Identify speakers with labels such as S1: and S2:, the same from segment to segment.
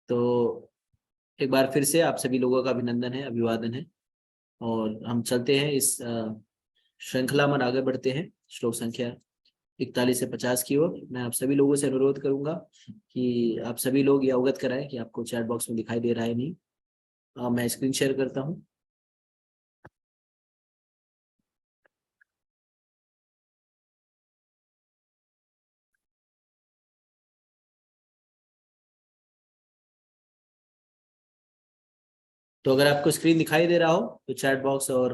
S1: तो एक बार फिर से आप सभी लोगों का अभिनंदन है, अभिवादन है। और हम चलते हैं इस श्रृंखला में आगे बढ़ते हैं श्लोक संख्या 41 से 50 की ओर। मैं आप सभी लोगों से अनुरोध करूंगा कि आप सभी लोग ये अवगत कराएं कि आपको चैट बॉक्स में दिखाई दे रहा है नहीं। मैं स्क्रीन शेयर करता हूं। तो अगर आपको स्क्रीन दिखाई दे रहा हो तो चैट बॉक्स और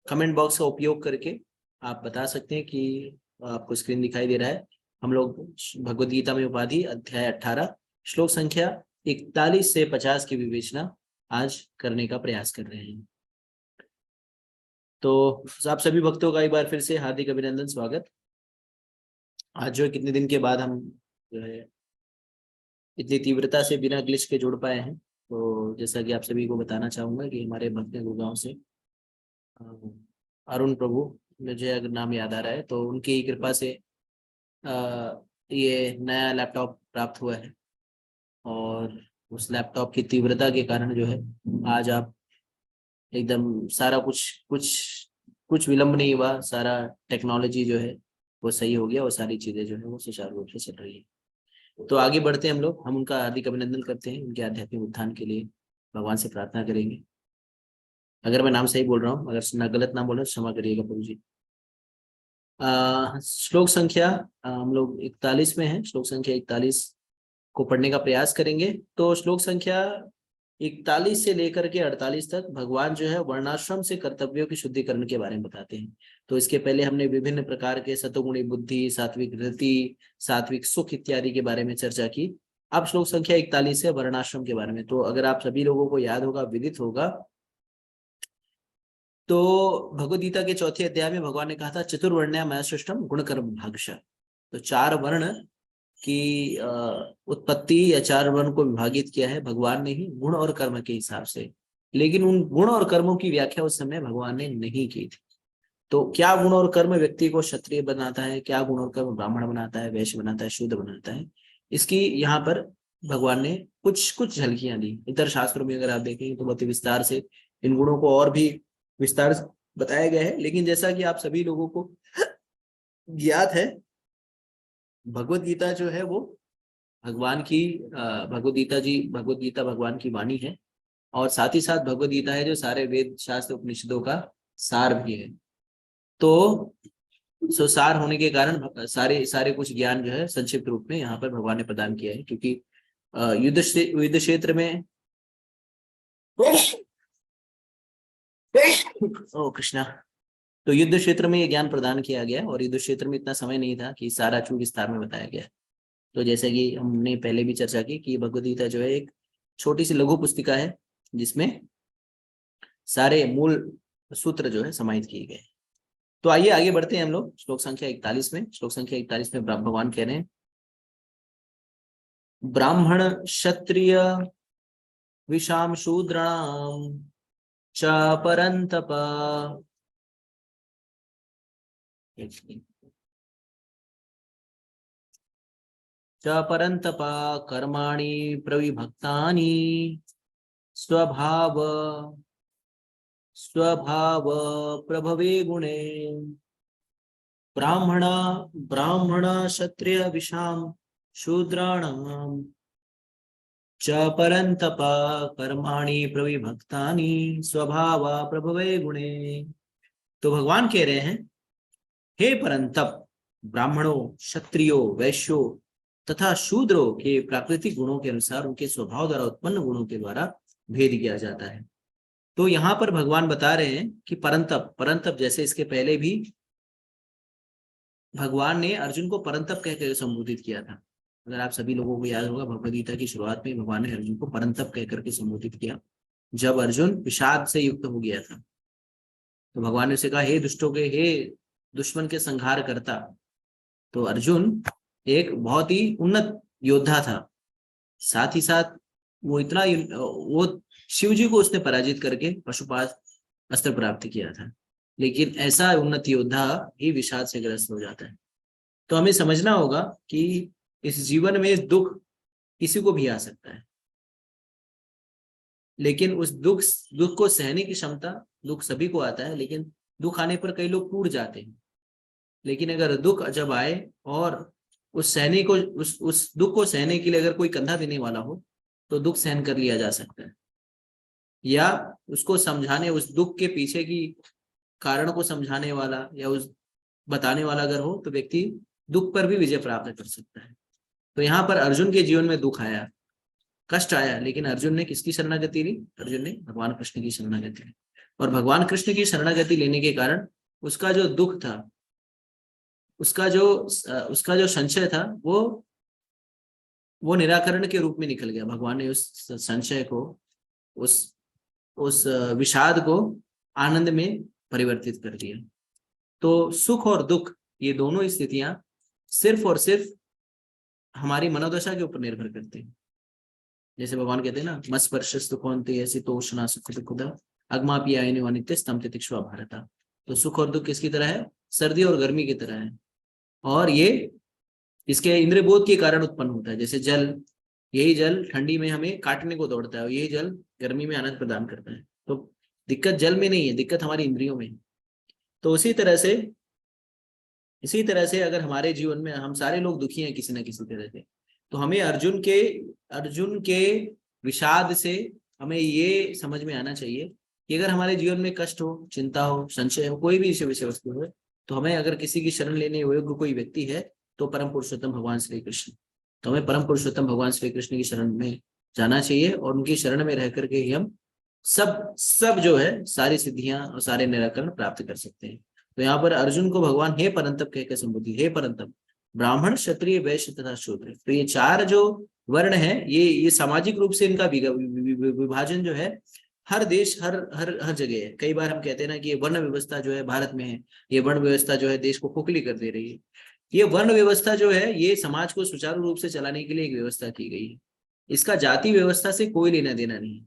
S1: कमेंट बॉक्स का उपयोग करके आप बता सकते हैं कि आपको स्क्रीन दिखाई दे रहा है। हम लोग भगवद गीता में उपाधि अध्याय 18 श्लोक संख्या 41 से 50 की विवेचना आज करने का प्रयास कर रहे हैं। तो आप सभी भक्तों का एक बार फिर से हार्दिक अभिनंदन, स्वागत। आज जो कितने दिन के बाद हम जो है इतनी तीव्रता से बिना ग्लिच के जुड़ पाए हैं। तो जैसा कि आप सभी को बताना चाहूंगा कि हमारे भक्त गुड़गांव से अरुण प्रभु, मुझे अगर नाम याद आ रहा है, तो उनकी कृपा से ये नया लैपटॉप प्राप्त हुआ है। और उस लैपटॉप की तीव्रता के कारण जो है आज आप एकदम सारा कुछ कुछ कुछ विलंब नहीं हुआ, सारा टेक्नोलॉजी जो है वो सही हो गया और सारी चीजें जो है वो सुचारू रूप से चल रही है। तो आगे बढ़ते हैं हम लोग। हम उनका हार्दिक अभिनंदन करते हैं, उनके आध्यात्मिक उत्थान के लिए भगवान से प्रार्थना करेंगे। अगर मैं नाम सही बोल रहा हूँ, अगर ना गलत नाम बोल रहा हूँ क्षमा करिएगा प्रभु जी। श्लोक संख्या हम लोग 41 में है। श्लोक संख्या 41 को पढ़ने का प्रयास करेंगे। तो श्लोक संख्या 41 से लेकर के 48 तक भगवान जो है वर्णाश्रम से कर्तव्यों की शुद्धिकरण के बारे में बताते हैं। तो इसके पहले हमने विभिन्न प्रकार के सतोगुणी बुद्धि, सात्विक रति, सात्विक सुख इत्यादि के बारे में चर्चा की। अब श्लोक संख्या 41 है वर्णाश्रम के बारे में। तो अगर आप सभी लोगों को याद होगा, विदित होगा, तो भगवद गीता के चौथे अध्याय में भगवान ने कहा था चतुर्वर्ण्या मया सृष्टम गुण कर्म भागश। तो चार वर्ण की उत्पत्ति या चार वर्ण को विभागित किया है भगवान ने ही गुण और कर्म के हिसाब से। लेकिन उन गुण और कर्मों की व्याख्या उस समय भगवान ने नहीं की थी। तो क्या गुण और कर्म व्यक्ति को क्षत्रिय बनाता है, क्या गुण और कर्म ब्राह्मण बनाता है, वैश्य बनाता है, शूद्र बनाता है, इसकी यहाँ पर भगवान ने कुछ कुछ झलकियां दी। इतर शास्त्रों में अगर आप देखेंगे तो बहुत ही विस्तार से इन गुणों को और भी विस्तार से बताया गया है। लेकिन जैसा कि आप सभी लोगों को ज्ञात है, भगवत गीता जो है वो भगवान की भगवत गीता भगवान की वाणी है। और साथ ही साथ भगवत गीता है जो सारे वेद शास्त्र उपनिषदों का सार भी है। तो सार होने के कारण सारे सारे कुछ ज्ञान जो है संक्षिप्त रूप में यहाँ पर भगवान ने प्रदान किया है। क्योंकि युद्ध क्षेत्र में ओ कृष्णा, तो युद्ध क्षेत्र में ये ज्ञान प्रदान किया गया और युद्ध क्षेत्र में इतना समय नहीं था कि सारा चूक विस्तार में बताया गया। तो जैसे कि हमने पहले भी चर्चा की कि भगवद गीता जो है एक छोटी सी लघु पुस्तिका है जिसमें सारे मूल सूत्र जो है समाहित किए गए। तो आइए आगे बढ़ते हैं हम लोग श्लोक संख्या 41 में। श्लोक संख्या 41 में भगवान कह रहे हैं ब्राह्मण क्षत्रिय विषाम शूद्राम च परंतप। च परंतप कर्माणि प्रविभक्तानि स्वभाव स्वभाव प्रभवे गुणे। ब्राह्मण ब्राह्मण क्षत्रिय विषाम शूद्राणाम च परंतप कर्माणि प्रविभक्तानि स्वभाव प्रभवे गुणे। तो भगवान कह रहे हैं हे परंतप, ब्राह्मणों, क्षत्रियों, वैश्यों तथा शूद्रों के प्राकृतिक गुणों के अनुसार उनके स्वभाव द्वारा उत्पन्न गुणों के द्वारा भेद किया जाता है। तो यहाँ पर भगवान बता रहे हैं कि परंतप परंतप, जैसे इसके पहले भी भगवान ने अर्जुन को परंतप कहकर संबोधित किया था। अगर आप सभी लोगों को याद होगा, भगवद गीता की शुरुआत में भगवान ने अर्जुन को परंतप कहकर के संबोधित किया जब अर्जुन विषाद से युक्त हो गया था। तो भगवान ने उसे कहा हे दुष्टों के, हे दुश्मन के संहार करता। तो अर्जुन एक बहुत ही उन्नत योद्धा था, साथ ही साथ वो शिव जी को उसने पराजित करके पशुपात अस्त्र प्राप्त किया था। लेकिन ऐसा उन्नत योद्धा ही विषाद से ग्रस्त हो जाता है। तो हमें समझना होगा कि इस जीवन में दुख किसी को भी आ सकता है, लेकिन उस दुख को सहने की क्षमता, दुख सभी को आता है, लेकिन दुख आने पर कई लोग टूट जाते हैं। लेकिन अगर दुख जब आए और उस सहने को उस दुख को सहने के लिए अगर कोई कंधा देने वाला हो तो दुख सहन कर लिया जा सकता है, या उसको समझाने, उस दुख के पीछे की कारण को समझाने वाला या उस बताने वाला अगर हो तो व्यक्ति दुख पर भी विजय प्राप्त कर सकता है। तो यहाँ पर अर्जुन के जीवन में दुख आया, कष्ट आया, लेकिन अर्जुन ने किसकी शरणागति ली? अर्जुन ने भगवान कृष्ण की शरणागति ली, और भगवान कृष्ण की शरणागति लेने के कारण उसका जो दुख था, उसका जो संशय था, वो निराकरण के रूप में निकल गया। भगवान ने उस संशय को, उस विषाद को आनंद में परिवर्तित कर दिया। तो सुख और दुख, ये दोनों स्थितियां सिर्फ और सिर्फ हमारी मनोदशा के ऊपर निर्भर करते हैं। जैसे भगवान कहते हैं ना, मस्पर्शस्तु कौन्तेय शीतोष्णा सुख दुःखदा अग्मापि आयनो अनित्यस्तम तितिक्षवा भारता। तो सुख और दुख किसकी तरह है? सर्दी और गर्मी की तरह है, और ये इसके इंद्रियबोध के कारण उत्पन्न होता है। जैसे जल, यही जल ठंडी में हमें काटने को दौड़ता है और यही जल गर्मी में आनंद प्रदान करता है। तो दिक्कत जल में नहीं है, दिक्कत हमारी इंद्रियों में है। तो इसी तरह से अगर हमारे जीवन में हम सारे लोग दुखी हैं किसी न किसी तरह से, तो हमें अर्जुन के विषाद से हमें ये समझ में आना चाहिए कि अगर हमारे जीवन में कष्ट हो, चिंता हो, संशय हो, कोई भी विषय वस्तु हो, तो हमें अगर किसी की शरण लेने योग्य कोई व्यक्ति है तो परम पुरुषोत्तम भगवान श्री कृष्ण। तो हमें परम पुरुषोत्तम भगवान श्री कृष्ण की शरण में जाना चाहिए, और उनकी शरण में रह करके ही हम सब जो है सारी सिद्धियां और सारे निराकरण प्राप्त कर सकते हैं। तो यहाँ पर अर्जुन को भगवान हे परंतप कहकर संबोधित, हे परंतप, ब्राह्मण, क्षत्रिय, वैश्य तथा शूद्र। तो ये चार जो वर्ण है, ये सामाजिक रूप से इनका विभाजन जो है हर देश, हर जगह है। कई बार हम कहते हैं ना कि ये वर्ण व्यवस्था जो है भारत में है, ये वर्ण व्यवस्था जो है देश को खोखली कर दे रही है। ये वर्ण व्यवस्था जो है ये समाज को सुचारू रूप से चलाने के लिए एक व्यवस्था की गई है, इसका जाति व्यवस्था से कोई लेना देना नहीं है।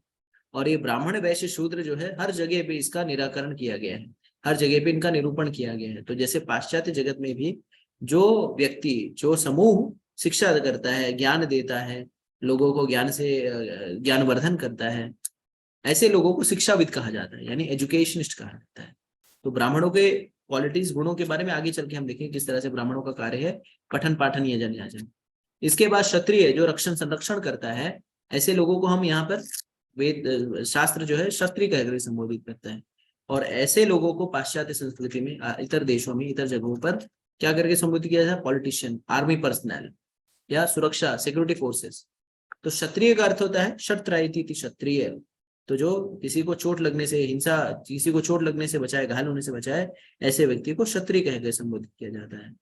S1: और ये ब्राह्मण, वैश्य, शूद्र जो है हर जगह पे इसका निराकरण किया गया है, हर जगह पे इनका निरूपण किया गया है। तो जैसे पाश्चात्य जगत में भी जो व्यक्ति, जो समूह शिक्षा करता है, ज्ञान देता है, लोगों को ज्ञान से ज्ञानवर्धन करता है, ऐसे लोगों को शिक्षाविद कहा जाता है, यानी एजुकेशनिस्ट कहा जाता है। तो ब्राह्मणों के क्वालिटीज, गुणों के बारे में आगे चल के हम देखेंगे किस तरह से ब्राह्मणों का कार्य है, पठन पाठन यजन याजन। इसके बाद क्षत्रिय जो रक्षण संरक्षण करता है, ऐसे लोगों को हम यहाँ पर वेद शास्त्र जो है क्षत्रिय कहकर संबोधित करता है। और ऐसे लोगों को पाश्चात्य संस्कृति में, इतर देशों में, इतर जगहों पर क्या करके संबोधित किया जाता है? पॉलिटिशियन, आर्मी पर्सनल या सुरक्षा, सिक्योरिटी फोर्सेस। तो क्षत्रिय का अर्थ होता है क्षत्रायति क्षत्रिय, तो जो किसी को चोट लगने से, हिंसा, किसी को चोट लगने से बचाए, घायल होने से बचाए, ऐसे व्यक्ति को क्षत्रिय कहकर संबोधित किया जाता है।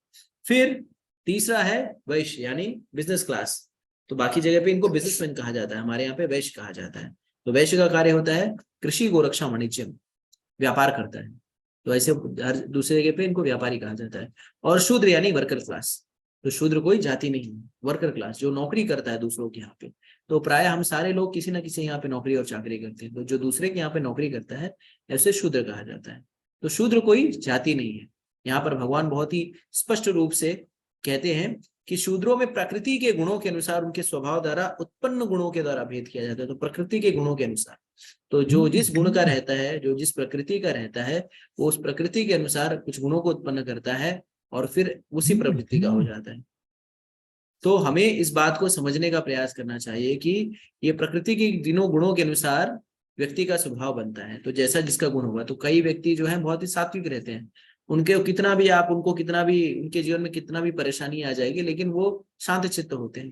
S1: फिर तीसरा है वैश्य, यानी बिजनेस क्लास। तो बाकी जगह पे इनको बिजनेसमैन कहा जाता है, हमारे यहाँ पे वैश्य कहा जाता है। तो वैश्य का कार्य होता है कृषि, गोरक्षा, वाणिज्य, व्यापार करता है। तो ऐसे हर दूसरे जगह पे इनको व्यापारी कहा जाता है। और शूद्र यानी वर्कर क्लास। तो शूद्र कोई जाति नहीं है, वर्कर क्लास जो नौकरी करता है दूसरों के यहाँ पे। तो प्राय हम सारे लोग किसी ना किसी यहाँ पे नौकरी और चाकरी करते हैं, तो जो दूसरे के यहाँ पे नौकरी करता है ऐसे शूद्र कहा जाता है। तो शूद्र कोई जाति नहीं है। यहाँ पर भगवान बहुत ही स्पष्ट रूप से कहते हैं कि शूद्रों में प्रकृति के गुणों के अनुसार, उनके स्वभाव द्वारा उत्पन्न गुणों के द्वारा भेद किया जाता है। तो प्रकृति के गुणों के अनुसार, तो जो जिस गुण का रहता है, जो जिस प्रकृति का रहता है, वो उस प्रकृति के अनुसार कुछ गुणों को उत्पन्न करता है और फिर उसी प्रवृत्ति का हो जाता है। तो हमें इस बात को समझने का प्रयास करना चाहिए कि ये प्रकृति के दिनों गुणों के अनुसार व्यक्ति का स्वभाव बनता है। तो जैसा जिसका गुण होगा, तो कई व्यक्ति जो है बहुत ही सात्विक रहते हैं, उनके कितना भी आप उनको कितना भी उनके जीवन में कितना भी परेशानी आ जाएगी, लेकिन वो शांत चित्त होते हैं।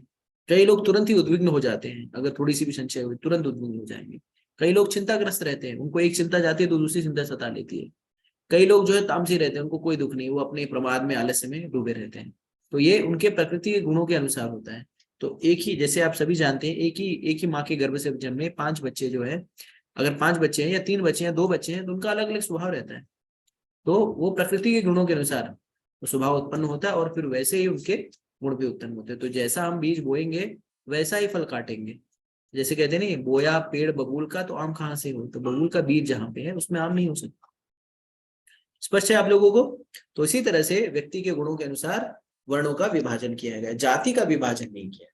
S1: कई लोग तुरंत ही उद्विग्न हो जाते हैं, अगर थोड़ी सी भी संशय हुई तुरंत उद्विग्न हो जाएंगे। कई लोग चिंताग्रस्त रहते हैं, उनको एक चिंता जाती है तो दूसरी चिंता सता लेती है। कई लोग जो है तामसी रहते हैं, उनको कोई दुख नहीं, वो अपने प्रमाद में, आलस्य में डूबे रहते हैं। तो ये उनके प्रकृति के गुणों के अनुसार होता है। तो एक ही, जैसे आप सभी जानते हैं, एक ही माँ के गर्भ से जन्मे 5 बच्चे जो है, अगर 5 बच्चे हैं या 3 बच्चे हैं, 2 बच्चे हैं, तो उनका अलग अलग स्वभाव रहता है। तो वो प्रकृति के गुणों के अनुसार वो स्वभाव उत्पन्न होता है और फिर वैसे ही उनके गुण भी उत्पन्न होते हैं। तो जैसा हम बीज बोएंगे वैसा ही फल काटेंगे। जैसे कहते हैं नहीं, बोया पेड़ बबूल का तो आम कहाँ से हो, तो बबूल का बीज जहाँ पे है उसमें आम नहीं हो सकता। स्पष्ट है आप लोगों को? तो इसी तरह से व्यक्ति के गुणों के अनुसार वर्णों का विभाजन किया गया, जाति का विभाजन नहीं किया।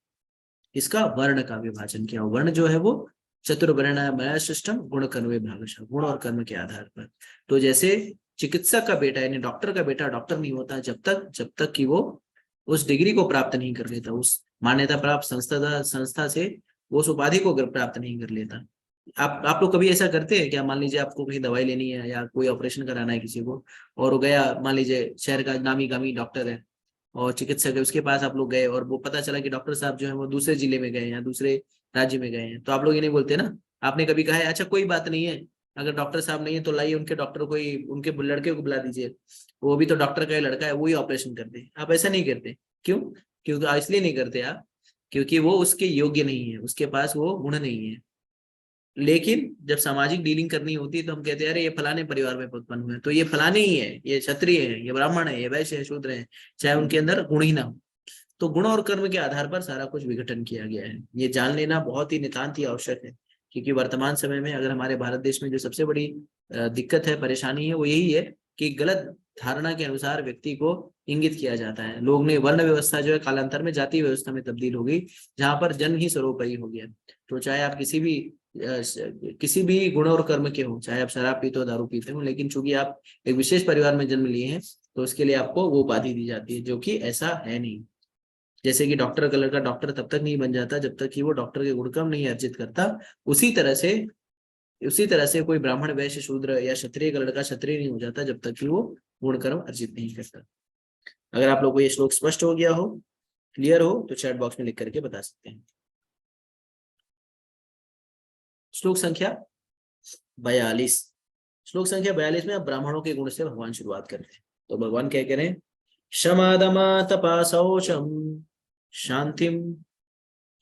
S1: इसका वर्ण का विभाजन किया। वर्ण जो है वो चतुर्वर्ण्यमय सिस्टम गुण कर्म विभागशः, गुण और कर्म के आधार पर। तो जैसे चिकित्सक का बेटा यानी डॉक्टर का बेटा डॉक्टर नहीं होता जब तक कि वो उस डिग्री को प्राप्त नहीं कर लेता, उस मान्यता प्राप्त संस्था से वो उस उपाधि को प्राप्त नहीं कर लेता। आप लोग कभी ऐसा करते हैं क्या? मान लीजिए आपको कहीं दवाई लेनी है या कोई ऑपरेशन कराना है किसी को, और वो गया, मान लीजिए शहर का नामी गामी डॉक्टर है और चिकित्सक है, उसके पास आप लोग गए और वो पता चला कि डॉक्टर साहब जो है वो दूसरे जिले में गए हैं या दूसरे राज्य में गए हैं, तो आप लोग ये नहीं बोलते ना? आपने कभी कहा है अच्छा कोई बात नहीं है, अगर डॉक्टर साहब नहीं है तो लाइए उनके डॉक्टर को ही, उनके लड़के को बुला दीजिए, वो भी तो डॉक्टर का ही लड़का है, वो ही ऑपरेशन कर दे। आप ऐसा नहीं करते, क्यों? क्योंकि इसलिए नहीं करते आप, क्योंकि वो उसके योग्य नहीं है, उसके पास वो गुण नहीं है। लेकिन जब सामाजिक डीलिंग करनी होती है तो हम कहते हैं अरे ये फलाने परिवार में उत्पन्न हुए, तो ये फलाने ही है, ये क्षत्रिय है, ये ब्राह्मण है, ये वैश्य है, शूद्र है, चाहे उनके अंदर गुण ही ना हो। तो गुण और कर्म के आधार पर सारा कुछ विघटन किया गया है। ये जान लेना बहुत ही नितांत ही आवश्यक है, क्योंकि वर्तमान समय में अगर हमारे भारत देश में जो सबसे बड़ी दिक्कत है, परेशानी है, वो यही है कि गलत धारणा के अनुसार व्यक्ति को इंगित किया जाता है। लोग ने वर्ण व्यवस्था जो है कालांतर में जाति व्यवस्था में तब्दील हो गई, जहां पर जन्म ही सर्वोपरि हो गया। तो चाहे आप किसी भी गुण और कर्म के हो, चाहे आप शराब पीते हो, दारू पीते हो, लेकिन चूंकि आप एक विशेष परिवार में जन्म लिए हैं तो उसके लिए आपको वो उपाधि दी जाती है, जो कि ऐसा है नहीं। जैसे कि डॉक्टर का लड़का डॉक्टर तब तक नहीं बन जाता जब तक कि वो डॉक्टर के गुणकर्म नहीं अर्जित करता। उसी तरह से उसी तरह से कोई ब्राह्मण वैश्य शूद्र या क्षत्रिय का लड़का क्षत्रिय नहीं हो जाता जब तक कि वो गुणकर्म अर्जित नहीं करता। अगर आप लोग को ये श्लोक स्पष्ट हो गया हो, क्लियर हो, तो चैट बॉक्स में लिख करके बता सकते हैं। श्लोक संख्या 42। श्लोक संख्या 42 में अब ब्राह्मणों के गुण से भगवान शुरुआत करते हैं। तो भगवान क्या कह रहे हैं? शमादमा तपा शौचम शांतिम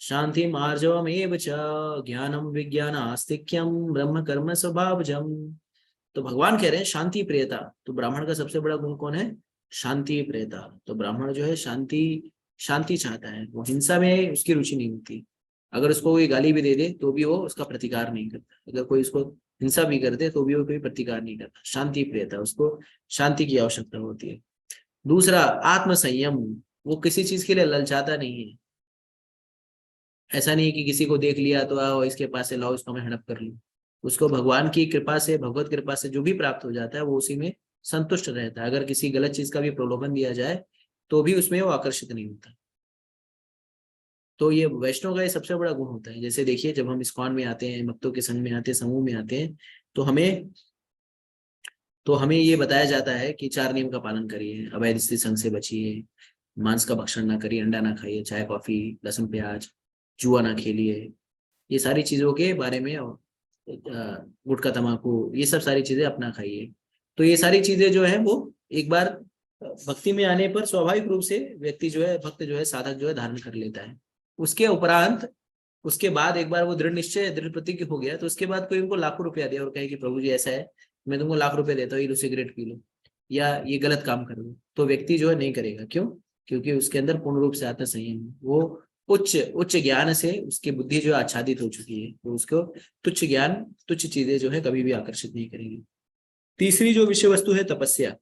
S1: शांतिम आर्जवमेव च ज्ञानम विज्ञान आस्तिक्यम ब्रह्म कर्म स्वभावजम। तो भगवान कह रहे हैं शांति प्रियता। तो ब्राह्मण का सबसे बड़ा गुण कौन है? शांति प्रियता। तो ब्राह्मण जो है शांति चाहता है, वो हिंसा में उसकी रुचि नहीं होती। अगर उसको कोई गाली भी दे दे तो भी वो उसका प्रतिकार नहीं करता, अगर कोई उसको हिंसा भी कर दे तो भी वो कोई प्रतिकार नहीं करता। शांति प्रियता, उसको शांति की आवश्यकता होती है। दूसरा आत्म संयम, वो किसी चीज के लिए ललचाता नहीं है। ऐसा नहीं है कि किसी को देख लिया तो आओ इसके पास से लाओ, इसको मैं हड़प कर लूं। उसको भगवान की कृपा से, भगवत कृपा से जो भी प्राप्त हो जाता है वो उसी में संतुष्ट रहता है। अगर किसी गलत चीज का भी प्रलोभन दिया जाए तो भी उसमें वो आकर्षित नहीं होता। तो ये वैष्णव का ये सबसे बड़ा गुण होता है। जैसे देखिए जब हम इस्कॉन में आते हैं, भक्तों के संग में आते हैं, समूह में आते हैं, तो हमें ये बताया जाता है कि 4 नियम का पालन करिए, अवैध स्त्री संग से बचिए, मांस का भक्षण ना करिए, अंडा ना खाइए, चाय कॉफी लहसुन प्याज, जुआ ना खेलिए। ये सारी चीजों के बारे में, गुटखा तम्बाकू, ये सब सारी चीजें अपना खाइए। तो ये सारी चीजें जो है वो एक बार भक्ति में आने पर स्वाभाविक रूप से व्यक्ति जो है, भक्त जो है, साधक जो है धारण कर लेता है। उसके उपरांत, उसके बाद एक बार वो दृढ़ निश्चय, दृढ़ प्रतिज्ञ हो गया, तो उसके बाद कोई उनको लाखों रुपया दे और कहे कि प्रभु जी ऐसा है, मैं तुमको लाख रुपए देता हूँ, ये लो सिगरेट पी लो या ये गलत काम कर लो, तो व्यक्ति जो है नहीं करेगा। क्यों? क्योंकि उसके अंदर पूर्ण रूप से आत्म संयम है। वो उच्च उच्च ज्ञान से उसकी बुद्धि जो है आच्छादित हो चुकी है, तो उसको तुच्छ ज्ञान, तुच्छ चीजें जो है कभी भी आकर्षित नहीं करेंगी। तीसरी जो विषय वस्तु है तपस्या।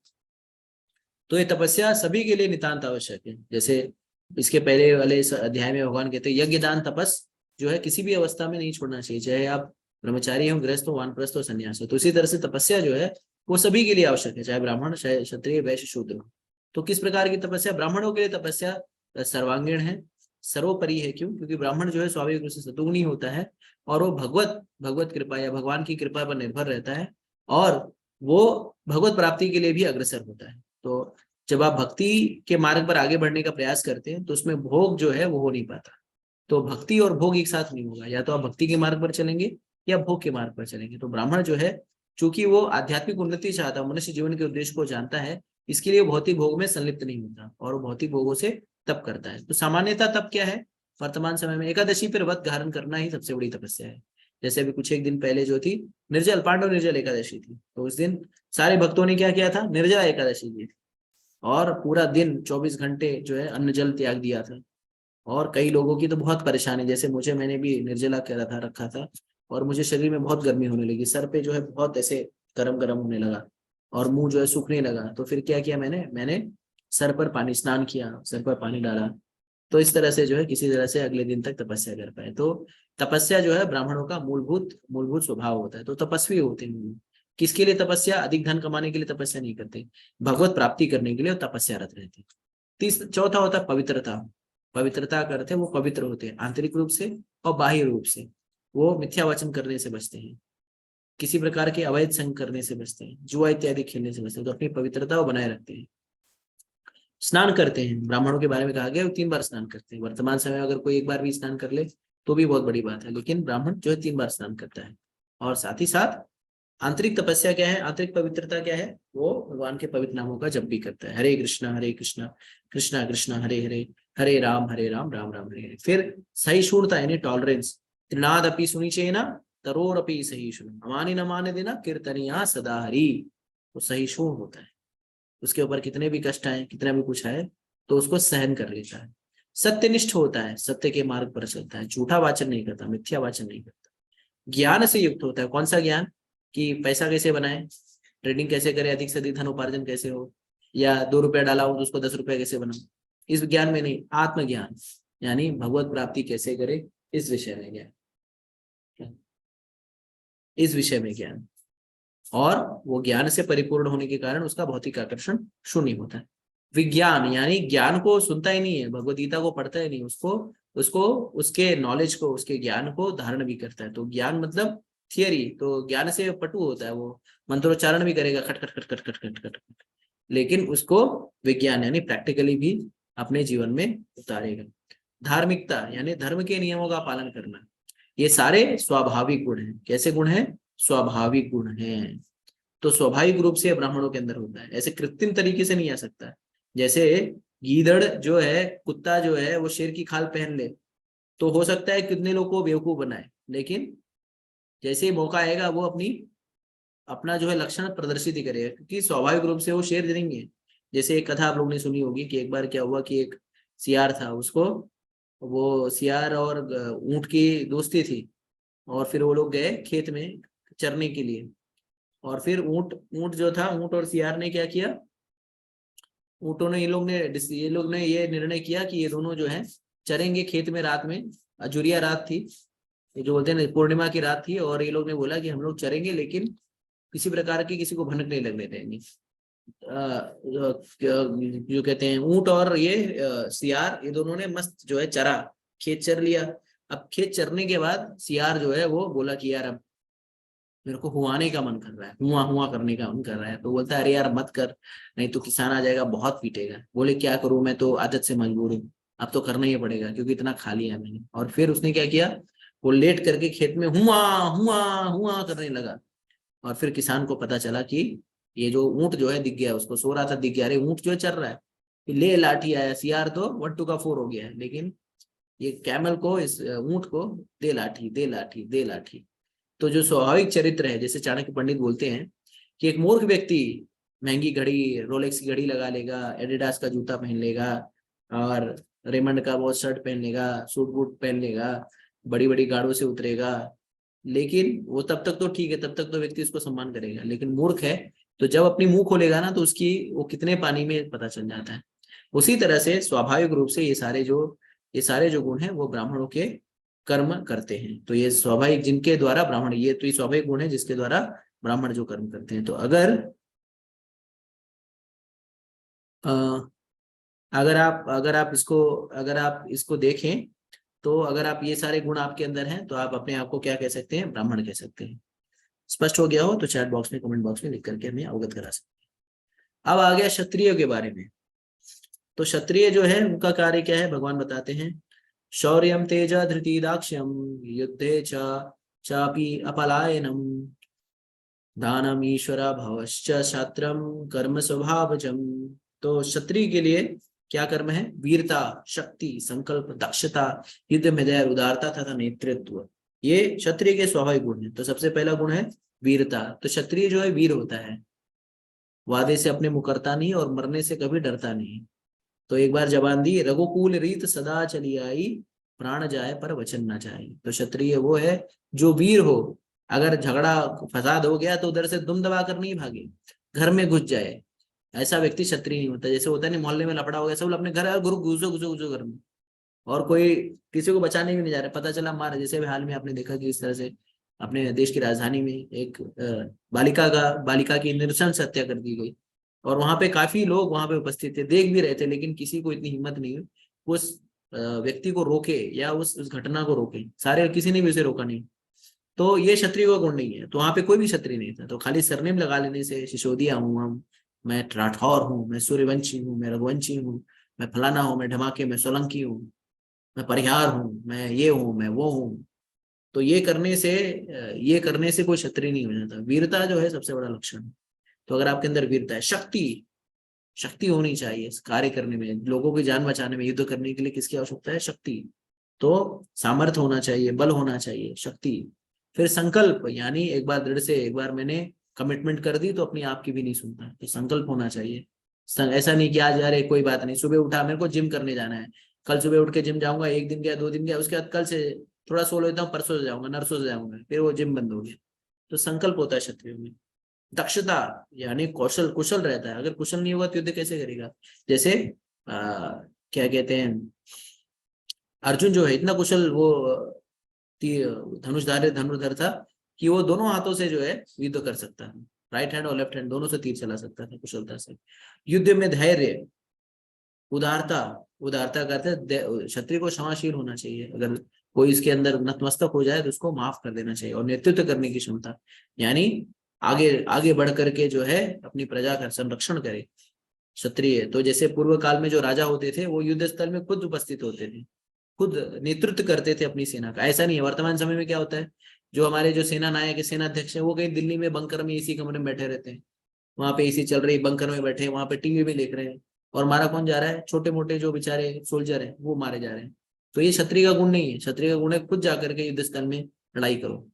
S1: तो ये तपस्या सभी के लिए नितांत आवश्यक है। जैसे इसके पहले वाले इस अध्याय में भगवान कहते हैं यज्ञ दान तपस जो है किसी भी अवस्था में नहीं छोड़ना चाहिए, चाहे आप ब्रह्मचारी हो, गृहस्थ हो, वानप्रस्थ हो, संन्यास हो। तो इसी तरह से तपस्या जो है वो सभी के लिए आवश्यक है, चाहे ब्राह्मण, चाहे क्षत्रिय, वैश्य, शूद्र हो। तो किस प्रकार की तपस्या? ब्राह्मणों के लिए तपस्या सर्वांगीण है, सर्वोपरि है। क्यों? क्योंकि ब्राह्मण जो है स्वाभाविक रूप से सतुगुणी होता है और वो भगवत कृपा या भगवान की कृपा पर निर्भर रहता है और वो भगवत प्राप्ति के लिए भी अग्रसर होता है। तो जब आप भक्ति के मार्ग पर आगे बढ़ने का प्रयास करते हैं तो उसमें भोग जो है वो हो नहीं पाता। तो भक्ति और भोग एक साथ नहीं होगा, या तो आप भक्ति के मार्ग पर चलेंगे या भोग के मार्ग पर चलेंगे। तो ब्राह्मण जो है चूंकि वो आध्यात्मिक उन्नति चाहता है, मनुष्य जीवन के उद्देश्य को जानता है, इसके लिए भौतिक भोग में संलिप्त नहीं होता और वो भौतिक भोगों से तप करता है। तो सामान्यतः तप क्या है? वर्तमान समय में एकादशी पर व्रत धारण करना ही सबसे बड़ी तपस्या है। जैसे अभी कुछ एक दिन पहले जो थी निर्जल, पांडव निर्जल एकादशी थी, तो उस दिन सारे भक्तों ने क्या किया था? निर्जला एकादशी की थी और पूरा दिन 24 घंटे जो है अन्न जल त्याग दिया था। और कई लोगों की तो बहुत परेशानी, जैसे मैंने भी निर्जला करा रखा था और मुझे शरीर में बहुत गर्मी होने लगी, सर पे जो है बहुत ऐसे गरम गरम होने लगा और मुंह जो है सूखने लगा। तो फिर क्या किया मैंने सर पर पानी, स्नान किया, सर पर पानी डाला, तो इस तरह से जो है किसी तरह से अगले दिन तक तपस्या कर पाए। तो तपस्या जो है ब्राह्मणों का मूलभूत मूलभूत स्वभाव होता है। तो तपस्वी होते हैं। किसके लिए तपस्या? अधिक धन कमाने के लिए तपस्या नहीं करते, भगवत प्राप्ति करने के लिए तपस्यारत रहते हैं। चौथा होता है पवित्रता। पवित्रता करते हैं वो पवित्र होते हैं आंतरिक रूप से और बाह्य रूप से। वो मिथ्या वचन करने से बचते हैं, किसी प्रकार के अवैध संग करने से बचते हैं, जुआ इत्यादि खेलने से बचते हैं। तो अपनी पवित्रता को बनाए रखते हैं। स्नान करते हैं, ब्राह्मणों के बारे में कहा गया वो 3 बार स्नान करते हैं। वर्तमान समय में अगर कोई 1 बार भी स्नान कर ले तो भी बहुत बड़ी बात है, लेकिन ब्राह्मण जो है 3 बार स्नान करता है। और साथ ही साथ आंतरिक तपस्या क्या है, आंतरिक पवित्रता क्या है? वो भगवान के पवित्र नामों का जप भी करता है। हरे कृष्णा कृष्णा कृष्णा हरे हरे, हरे राम राम राम हरे हरे। फिर सहिष्णुता यानी टॉलरेंस। त्रिनाद अपि सुनिचेना तरोर अपि सहिष्णु, अमानि न मान देना कीर्तनिया सदा हरि। तो सहिष्णु होता है, उसके ऊपर कितने भी कष्ट आए, कितना भी कुछ आए तो उसको सहन कर लेता है। सत्यनिष्ठ होता है, सत्य के मार्ग पर चलता है, झूठा वाचन नहीं करता, मिथ्या वाचन नहीं करता। ज्ञान से युक्त होता है। कौन सा ज्ञान? कि पैसा कैसे बनाए, ट्रेडिंग कैसे करे, अधिक से अधिक धन उपार्जन कैसे हो, या 2 रुपया डाला हो तो उसको 10 रुपया कैसे बनाओ, इस ज्ञान में नहीं। आत्मज्ञान यानी भगवत प्राप्ति कैसे करे, इस विषय में ज्ञान, इस विषय में ज्ञान। और वो ज्ञान से परिपूर्ण होने के कारण उसका भौतिक आकर्षण शून्य होता है। विज्ञान यानी ज्ञान को सुनता ही नहीं है, भगवत गीता को पढ़ता ही नहीं, उसको उसको उसके नॉलेज को, उसके ज्ञान को धारण भी करता है। तो ज्ञान मतलब थियरी, तो ज्ञान से पटु होता है। वो मंत्रोच्चारण भी करेगा खट खट खट खट खट खट खट खट, लेकिन उसको विज्ञान यानी प्रैक्टिकली भी अपने जीवन में उतारेगा। धार्मिकता यानी धर्म के नियमों का पालन करना। ये सारे स्वाभाविक गुण हैं। कैसे गुण हैं? स्वाभाविक गुण हैं। तो स्वाभाविक रूप से ब्राह्मणों के अंदर होता है, ऐसे कृत्रिम तरीके से नहीं आ सकता। जैसे गीदड़ जो है, कुत्ता जो है, वो शेर की खाल पहन ले तो हो सकता है कितने लोग को बेवकूफ बनाए, लेकिन जैसे ही मौका आएगा वो अपना जो है लक्षण प्रदर्शित ही करेगा, क्योंकि स्वाभाविक रूप से वो शेर जरेंगे। जैसे एक कथा आप लोगों ने सुनी होगी कि एक बार क्या हुआ कि एक सियार था, उसको वो सियार और ऊंट की दोस्ती थी, और फिर वो लोग गए खेत में चरने के लिए। और फिर ऊंट ऊंट जो था, ऊंट और सियार ने क्या किया, ऊंटों ने ये लोग ने ये निर्णय किया कि ये दोनों जो है चरेंगे खेत में रात में। अजुरिया रात थी, ये जो बोलते हैं पूर्णिमा की रात थी, और ये लोग ने बोला कि हम लोग चरेंगे लेकिन किसी प्रकार की किसी को भनक नहीं लगने देंगे। जो कहते हैं ऊंट और ये सियार, ये दोनों ने मस्त जो है चरा, खेत चर लिया। अब खेत चरने के बाद सियार जो है वो बोला कि यार अब मेरे को हुआने का मन कर रहा है, हुआ हुआ करने का मन कर रहा है। तो बोलता है अरे यार मत कर, नहीं तो किसान आ जाएगा बहुत पीटेगा। बोले क्या करूं, मैं तो आदत से मजबूर हूँ, अब तो करना ही पड़ेगा क्योंकि इतना खा लिया मैंने। और फिर उसने क्या किया, वो लेट करके खेत में हुआ हुआ हुआ करने लगा। और फिर किसान को पता चला कि ये जो ऊंट जो है दिख गया, उसको सो रहा था दिख गया, अरे ऊंट जो है चल रहा है। फिर ले लाठी आया, सियार तो 1 2 का 4 हो गया है, लेकिन ये कैमल को, इस ऊंट को दे लाठी दे लाठी दे लाठी। तो जो स्वाभाविक चरित्र है, जैसे चाणक्य पंडित बोलते हैं कि एक मूर्ख व्यक्ति महंगी घड़ी, रोलेक्स की घड़ी लगा लेगा, एडिडास का जूता पहन लेगा, और रेमंड का बहुत शर्ट पहन लेगा, सूट बूट पहन लेगा, बड़ी बड़ी गाड़ों से उतरेगा, लेकिन वो तब तक तो ठीक है, तब तक तो व्यक्ति उसको सम्मान करेगा। लेकिन मूर्ख है तो जब अपनी मुंह खोलेगा ना तो उसकी वो कितने पानी में पता चल जाता है। उसी तरह से स्वाभाविक रूप से ये सारे जो गुण हैं वो ब्राह्मणों के कर्म करते हैं। तो ये स्वाभाविक, जिनके द्वारा ब्राह्मण, ये तो ये स्वाभाविक गुण है जिसके द्वारा ब्राह्मण जो कर्म करते हैं। तो अगर आप इसको देखें, तो अगर आप ये सारे गुण आपके अंदर हैं तो आप अपने आप को क्या कह सकते हैं, ब्राह्मण कह सकते हैं। स्पष्ट हो गया हो तो चैट बॉक्स में, कमेंट बॉक्स में लिख करके हमें अवगत करा सकते हैं। अब आ गया क्षत्रिय के बारे में। तो क्षत्रिय जो है उनका कार्य क्या है, भगवान बताते हैं। शौर्यम तेज धृति दाक्ष्यम युद्धे चापि अपलायनम दानम ईश्वर भवश्च क्षत्रम कर्म स्वभावजम। तो क्षत्रिय के लिए क्या कर्म है, वीरता, शक्ति, संकल्प, दक्षता, युद्ध में दया, उदारता तथा नेतृत्व, ये क्षत्रिय के स्वाभाविक गुण है। तो सबसे पहला गुण है वीरता। तो क्षत्रिय जो है वीर होता है, वादे से अपने मुकरता नहीं और मरने से कभी डरता नहीं। तो एक बार जबान दी, रघुकुल रीत सदा चली आई, प्राण जाए पर वचन ना जाए। तो क्षत्रिय वो है जो वीर हो, अगर झगड़ा फसाद हो गया तो उधर से दुम दबा कर नहीं भागे, घर में घुस जाए। ऐसा व्यक्ति क्षत्रिय नहीं होता। जैसे होता है नहीं, मोहल्ले में लफड़ा हो गया, सब अपने घर, गुरु घुसो घुसो घुसो घर में, और कोई किसी को बचाने भी नहीं जा रहा, पता चला मारा। जैसे भी हाल में आपने देखा कि इस तरह से अपने देश की राजधानी में एक बालिका की नृशंस हत्या कर दी गई, और वहां पे काफी लोग वहां पे उपस्थित थे, देख भी रहे थे, लेकिन किसी को इतनी हिम्मत नहीं हुई उस व्यक्ति को रोके या उस घटना को रोके। सारे किसी ने भी उसे रोका नहीं। तो ये क्षत्रिय का गुण नहीं है। तो वहां पे कोई भी क्षत्रिय नहीं था। तो खाली सरनेम लगा लेने से, सिसोदिया हूँ हम, मैं राठौर हूँ, मैं सूर्यवंशी हूँ, मैं रघुवंशी हूँ, मैं फलाना हूँ, मैं ढमाके, मैं सोलंकी हूँ, मैं परिहार हूँ, मैं ये हूँ, मैं वो हूँ, तो ये करने से कोई क्षत्रिय नहीं हो जाता। वीरता जो है सबसे बड़ा लक्षण है। तो अगर आपके अंदर वीरता है, शक्ति शक्ति होनी चाहिए इस कार्य करने में, लोगों की जान बचाने में, युद्ध करने के लिए किसकी आवश्यकता है? शक्ति। तो सामर्थ्य होना चाहिए, बल होना चाहिए, शक्ति। फिर संकल्प, यानी एक बार दृढ़ से, एक बार मैंने कमिटमेंट कर दी तो अपनी आप की भी नहीं सुनता, तो संकल्प होना चाहिए। ऐसा नहीं कि आज यार कोई बात नहीं, सुबह उठा मेरे को जिम करने जाना है, कल सुबह उठ के जिम जाऊंगा, एक दिन गया, 2 दिन गया, उसके बाद कल से थोड़ा सो लेता हूँ, परसों से जाऊंगा, नरसों से जाऊंगा, फिर वो जिम बंद हो गया। तो संकल्प होता है क्षत्रियो में। दक्षता, यानी कौशल, कुशल रहता है। अगर कुशल नहीं होगा तो युद्ध कैसे करेगा? जैसे क्या कहते हैं, अर्जुन जो है इतना कुशल, वो धनुर्धर था कि वो दोनों हाथों से जो है युद्ध कर सकता है, राइट हैंड और लेफ्ट हैंड दोनों से तीर चला सकता था कुशलता से। युद्ध में धैर्य, उदारता, उदारता करते क्षत्रिय को क्षमाशील होना चाहिए। अगर कोई इसके अंदर नतमस्तक हो जाए तो उसको माफ कर देना चाहिए। और नेतृत्व करने की क्षमता, यानी आगे आगे बढ़ करके जो है अपनी प्रजा का संरक्षण करे क्षत्रिय। तो जैसे पूर्व काल में जो राजा होते थे वो युद्ध स्थल में खुद उपस्थित होते थे, खुद नेतृत्व करते थे अपनी सेना का। ऐसा नहीं है वर्तमान समय में क्या होता है, जो हमारे जो सेना नायक है, सेना अध्यक्ष है, वो कहीं दिल्ली में बंकर में इसी कमरे में बैठे रहते हैं, वहां पे एसी चल रही, बंकर में बैठे हैं, वहां पे टीवी भी देख रहे हैं, और मारा कौन जा रहा है? छोटे मोटे जो बेचारे सोल्जर हैं वो मारे जा रहे हैं। तो ये क्षत्रिय का गुण नहीं है। क्षत्रिय का गुण है खुद जाकर के युद्ध स्थल में लड़ाई करो।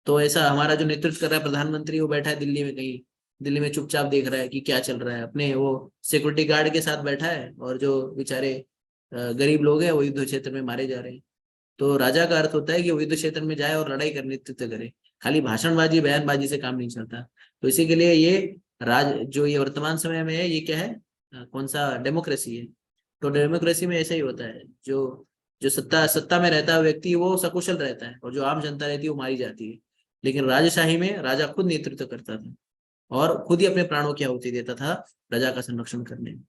S1: तो ऐसा हमारा जो नेतृत्व कर रहा है प्रधानमंत्री, वो बैठा है दिल्ली में कहीं, दिल्ली में चुपचाप देख रहा है कि क्या चल रहा है, अपने वो सिक्योरिटी गार्ड के साथ बैठा है, और जो बेचारे गरीब लोग हैं वो युद्ध क्षेत्र में मारे जा रहे हैं। तो राजा का अर्थ होता है कि वो युद्ध क्षेत्र में जाए और लड़ाई कर नेतृत्व करे। खाली भाषणबाजी बयानबाजी से काम नहीं चलता। तो इसी के लिए ये जो ये वर्तमान समय में है, ये क्या है? कौन सा डेमोक्रेसी है? तो डेमोक्रेसी में ऐसा ही होता है, जो जो सत्ता सत्ता में रहता है व्यक्ति वो सकुशल रहता है, और जो आम जनता रहती है वो मारी जाती है। लेकिन राजशाही में राजा खुद नेतृत्व करता था और खुद ही अपने प्राणों की आहुति देता था प्रजा का संरक्षण करने में।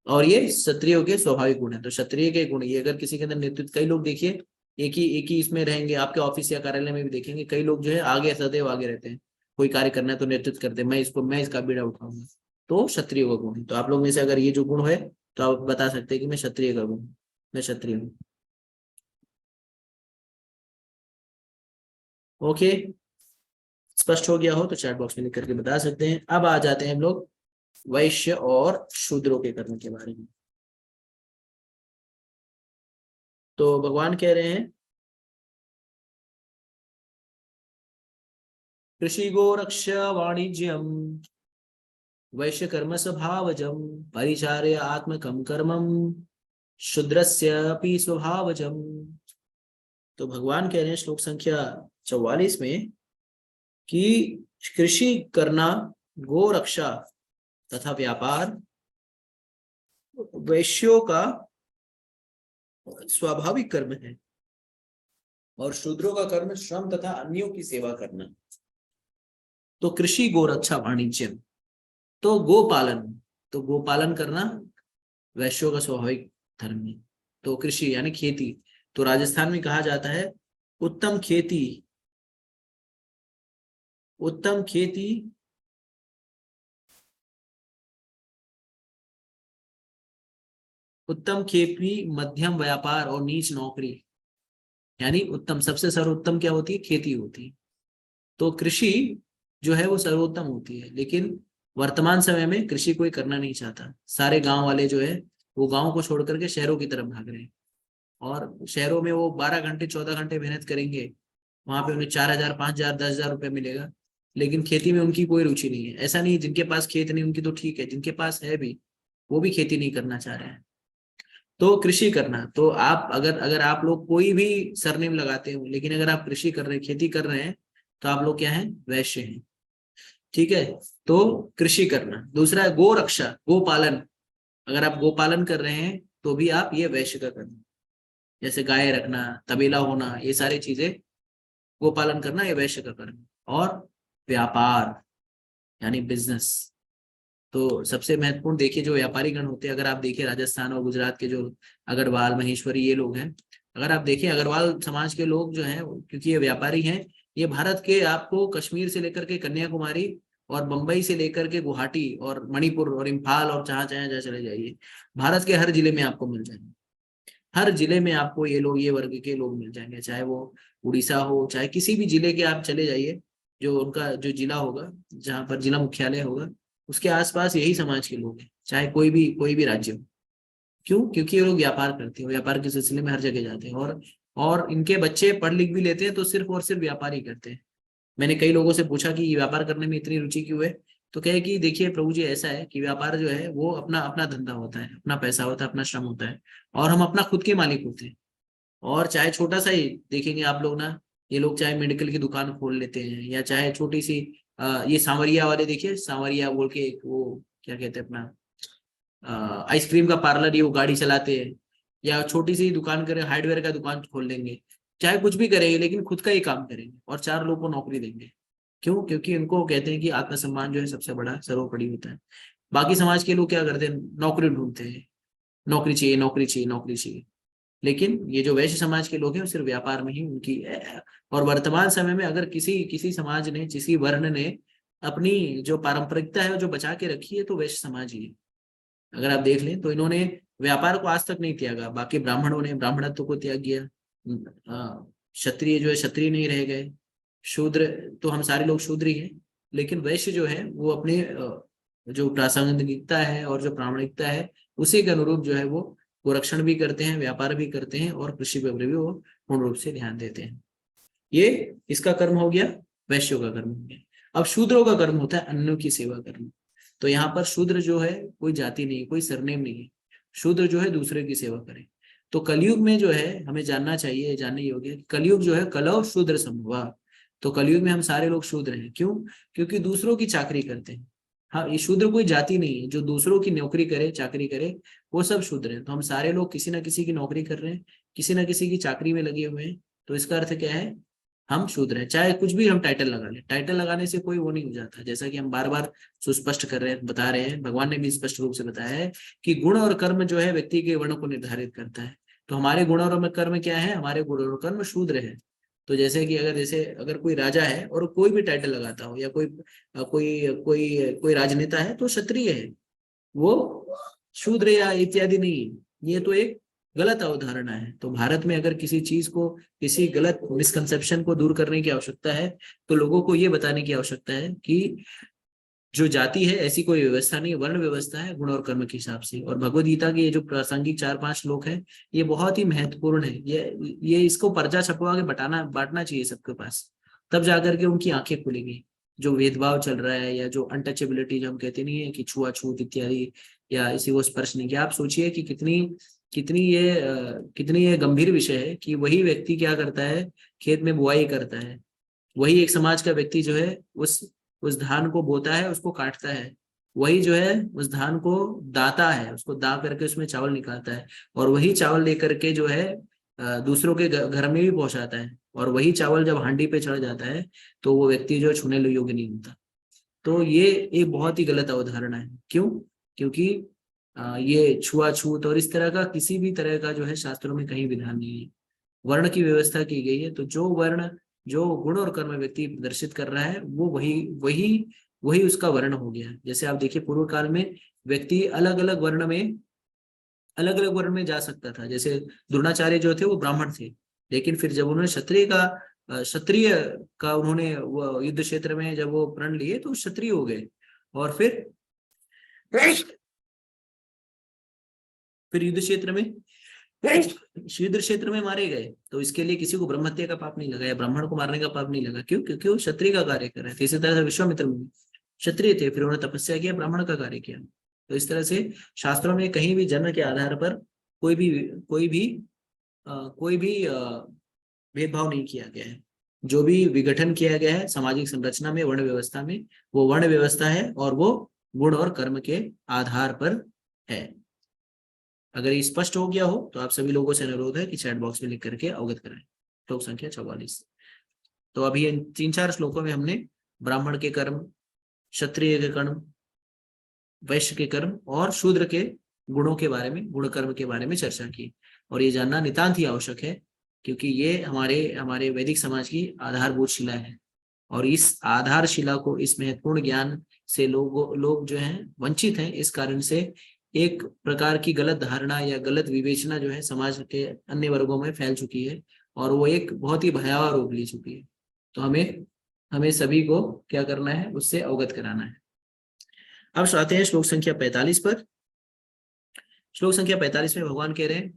S1: और ये क्षत्रियो के स्वाभाविक गुण है। तो क्षत्रिय के गुण ये, अगर किसी के अंदर नेतृत्व, कई लोग देखिए एक ही इसमें रहेंगे, आपके ऑफिस या कार्यालय में भी देखेंगे कई लोग जो है आगे, सदैव आगे रहते हैं। कोई कार्य करना है तो नेतृत्व करते हैं, मैं इसका बीड़ा उठाऊंगा। तो क्षत्रिय का गुण है। तो आप लोग में से अगर ये जो गुण है तो आप बता सकते हैं कि मैं क्षत्रिय का गुण हूँ, मैं क्षत्रिय हूँ। ओके, स्पष्ट हो गया हो तो चैट बॉक्स में लिख करके बता सकते हैं। अब आ जाते हैं हम लोग वैश्य और शूद्रों के कर्म के बारे में। तो भगवान कह रहे हैं, कृषि गोरक्ष वाणिज्यम वैश्य कर्म स्वभावजम परिचार्य आत्मकम कर्मम शूद्रस्यपि स्वभावजम। तो भगवान कह रहे हैं श्लोक संख्या 44 में कि कृषि करना, गो रक्षा तथा व्यापार वैश्यों का स्वाभाविक कर्म है, और शूद्रों का कर्म श्रम तथा अन्यों की सेवा करना। तो कृषि गोरक्षा वाणिज्य, तो गोपालन, तो गोपालन करना वैश्यों का स्वाभाविक धर्म है। तो कृषि यानी खेती। तो राजस्थान में कहा जाता है उत्तम खेती, उत्तम खेती उत्तम खेती, मध्यम व्यापार और नीच नौकरी। यानी उत्तम, सबसे सर्वोत्तम क्या होती है? खेती होती है। तो कृषि जो है वो सर्वोत्तम होती है, लेकिन वर्तमान समय में कृषि कोई करना नहीं चाहता। सारे गांव वाले जो है वो गांव को छोड़ करके शहरों की तरफ भाग रहे हैं, और शहरों में वो 12 घंटे 14 घंटे मेहनत करेंगे, वहां पे उन्हें 4,000 5,000 10,000 रुपये मिलेगा, लेकिन खेती में उनकी कोई रुचि नहीं है। ऐसा नहीं जिनके पास खेत नहीं उनकी तो ठीक है, जिनके पास है भी वो भी खेती नहीं करना चाह रहे हैं। तो कृषि करना, तो आप अगर अगर आप लोग कोई भी सरनेम लगाते हो, लेकिन अगर आप कृषि कर रहे हैं, खेती कर रहे हैं, तो आप लोग क्या हैं? वैश्य हैं। ठीक है। तो कृषि करना। दूसरा है गो रक्षा, गो पालन। अगर आप गोपालन कर रहे हैं तो भी आप ये वैश्य का कर्म, जैसे गाय रखना, तबेला होना, ये सारी चीजें, गोपालन करना, ये वैश्य का कर्म है। और व्यापार यानी बिजनेस, तो सबसे महत्वपूर्ण देखिए जो व्यापारी गण होते हैं, अगर आप देखिए राजस्थान और गुजरात के जो अग्रवाल, महेश्वरी, ये लोग हैं, अगर आप देखिए अग्रवाल समाज के लोग जो हैं, क्योंकि ये व्यापारी हैं, ये भारत के आपको कश्मीर से लेकर के कन्याकुमारी और बंबई से लेकर के गुवाहाटी और मणिपुर और इम्फाल और जहाँ चाहे जहाँ चले जाइए, भारत के हर जिले में आपको मिल जाएंगे। हर जिले में आपको ये लोग, ये वर्ग के लोग मिल जाएंगे, चाहे वो उड़ीसा हो, चाहे किसी भी जिले के आप चले जाइए, जो उनका जो जिला होगा, जहाँ पर जिला मुख्यालय होगा, उसके आसपास यही समाज के लोग हैं, चाहे कोई भी राज्य हो। क्यों? क्योंकि ये लोग व्यापार करते हैं, व्यापार के सिलसिले में हर जगह जाते हैं, और इनके बच्चे पढ़ लिख भी लेते हैं तो सिर्फ और सिर्फ व्यापार ही करते हैं। मैंने कई लोगों से पूछा कि ये व्यापार करने में इतनी रुचि क्यों है, तो कहे कि देखिए प्रभु जी, ऐसा है कि व्यापार जो है वो अपना अपना धंधा होता है, अपना पैसा होता है, अपना श्रम होता है, और हम अपना खुद के मालिक होते हैं। और चाहे छोटा सा ही देखेंगे आप लोग ना, ये लोग चाहे मेडिकल की दुकान खोल लेते हैं, या चाहे छोटी सी ये सांवरिया वाले, देखिए सांवरिया बोल के एक, वो क्या कहते हैं अपना, आइसक्रीम का पार्लर, ये वो गाड़ी चलाते हैं, या छोटी सी दुकान करें, हार्डवेयर का दुकान खोल लेंगे, चाहे कुछ भी करेंगे लेकिन खुद का ही काम करेंगे और 4 लोगों को नौकरी देंगे। क्यों? क्योंकि उनको कहते हैं कि आत्मसम्मान जो है सबसे बड़ा सर्वोपरि होता है। बाकी समाज के लोग क्या करते हैं? नौकरी ढूंढते हैं, नौकरी चाहिए, नौकरी चाहिए, नौकरी चाहिए। लेकिन ये जो वैश्य समाज के लोग हैं, वो सिर्फ व्यापार में ही उनकी और वर्तमान समय में अगर किसी किसी समाज ने, किसी वर्ण ने अपनी जो पारंपरिकता है जो बचा के रखी है, तो वैश्य समाज ही है। अगर आप देख लें तो इन्होंने व्यापार को आज तक नहीं त्यागा, बाकी ब्राह्मणों ने ब्राह्मणत्व को त्याग दिया, क्षत्रिय जो है क्षत्रिय नहीं रह गए, शूद्र तो हम सारे लोग शूद्र ही हैं, लेकिन वैश्य जो है वो अपने जो प्रासंगिकता है और जो प्रामाणिकता है, उसी के अनुरूप जो है वो गोरक्षण भी करते हैं, व्यापार भी करते हैं, और कृषि पर भी वो पूर्ण रूप से ध्यान देते हैं। ये इसका कर्म हो गया, वैश्यों का कर्म हो गया। अब शूद्रों का कर्म होता है अन्यों की सेवा करना। तो यहाँ पर शूद्र जो है कोई जाति नहीं, कोई सरनेम नहीं है, शूद्र जो है दूसरे की सेवा करे। तो कलयुग में जो है हमें जानना चाहिए, जानने योग्य, कलयुग जो है कलौ शूद्र संभवा। तो कलयुग में हम सारे लोग शूद्र हैं। क्यों? क्योंकि दूसरों की चाकरी करते हैं। हाँ, ये शूद्र कोई जाति नहीं है, जो दूसरों की नौकरी करे, चाकरी करे, वो सब शूद्र हैं। तो हम सारे लोग किसी ना किसी की नौकरी कर रहे हैं, किसी ना किसी की चाकरी में लगे हुए हैं। तो इसका अर्थ क्या है? हम शूद्र हैं। चाहे कुछ भी हम टाइटल लगा लें, टाइटल लगाने से कोई वो नहीं हो जाता। जैसा कि हम बार बार सुस्पष्ट कर रहे हैं, बता रहे हैं, भगवान ने भी स्पष्ट रूप से बताया है कि गुण और कर्म जो है व्यक्ति के वर्ण को निर्धारित करता है। तो हमारे गुण और कर्म क्या है? हमारे गुण और कर्म शूद्र है। तो जैसे कि अगर कोई राजा है और कोई भी टाइटल लगाता हो, या कोई कोई कोई कोई राजनेता है, तो क्षत्रिय है, वो शूद्र या इत्यादि नहीं है। ये तो एक गलत अवधारणा है। तो भारत में अगर किसी चीज को, किसी गलत मिसकंसेप्शन को दूर करने की आवश्यकता है, तो लोगों को ये बताने की आवश्यकता है कि जो जाति है ऐसी कोई व्यवस्था नहीं, वर्ण व्यवस्था है गुण और कर्म के हिसाब से। और भगवद गीता के ये जो प्रासंगिक 4-5 श्लोक है, ये बहुत ही महत्वपूर्ण है। ये इसको पर्चा छपवा के बांटना चाहिए सबके पास, तब जाकर के उनकी आंखें खुलेंगी। जो भेदभाव चल रहा है, या जो अनटचेबिलिटी जो हम कहते नहीं है कि छुआछूत इत्यादि, या इसी को स्पर्श नहीं किया, आप सोचिए कि कितनी कितनी ये गंभीर विषय है कि वही व्यक्ति क्या करता है, खेत में बुआई करता है, वही एक समाज का व्यक्ति जो है उस धान को बोता है, उसको काटता है, वही जो है उस धान को दाता है, उसको दा करके उसमें चावल निकालता है, और वही चावल लेकर के जो है दूसरों के घर में भी पहुंचाता है, और वही चावल जब हांडी पे चढ़ जाता है तो वो व्यक्ति जो छूने योग्य नहीं होता। तो ये एक बहुत ही गलत अवधारणा है। क्यों? क्योंकि ये छुआछूत और इस तरह का किसी भी तरह का जो है शास्त्रों में कहीं विधान नहीं है। वर्ण की व्यवस्था की गई है, तो जो वर्ण, जो गुण और कर्म व्यक्ति प्रदर्शित कर रहा है, वो वही वही वही उसका वर्ण हो गया। जैसे आप देखिए पूर्व काल में व्यक्ति अलग अलग वर्ण में जा सकता था। जैसे द्रोणाचार्य जो थे वो ब्राह्मण थे, लेकिन फिर जब उन्होंने क्षत्रिय का उन्होंने वो युद्ध क्षेत्र में जब वो प्रण लिए, तो क्षत्रिय हो गए, और फिर युद्ध क्षेत्र में मारे गए। तो इसके लिए किसी को ब्रह्म हत्या का पाप नहीं लगा, या ब्राह्मण को मारने का पाप नहीं लगा। क्यों? क्योंकि वो क्षत्रिय का कार्य कर रहे थे। इसी तरह से विश्वामित्र मुनि क्षत्रिय थे, फिर उन्होंने तपस्या किया, ब्राह्मण का कार्य किया। तो इस तरह से शास्त्रों में कहीं भी जन्म के आधार पर कोई भी भेदभाव नहीं किया गया है। जो भी विघटन किया गया है सामाजिक संरचना में, वर्ण व्यवस्था में, वो वर्ण व्यवस्था है, और वो गुण और कर्म के आधार पर है। अगर ये स्पष्ट हो गया हो तो आप सभी लोगों से अनुरोध है कि चैट बॉक्स में लिख करके अवगत कराएं। श्लोक संख्या 44। तो अभी इन 3-4 श्लोकों में हमने ब्राह्मण के कर्म, क्षत्रिय के कर्म, वैश्य के कर्म और शूद्र के गुणों के बारे में, गुण कर्म के बारे में चर्चा की। और ये जानना नितांत ही आवश्यक है, क्योंकि ये हमारे हमारे वैदिक समाज की आधारभूत शिला है। और इस आधारशिला को, इस महत्वपूर्ण ज्ञान से लोग जो हैं वंचित हैं। इस कारण से एक प्रकार की गलत धारणा या गलत विवेचना जो है समाज के अन्य वर्गों में फैल चुकी है, और वो एक बहुत ही भयावह रूप ले चुकी है। तो हमें हमें सभी को क्या करना है, उससे अवगत कराना है। अब आते हैं श्लोक संख्या 45 पर। श्लोक संख्या 45 में भगवान कह रहे हैं,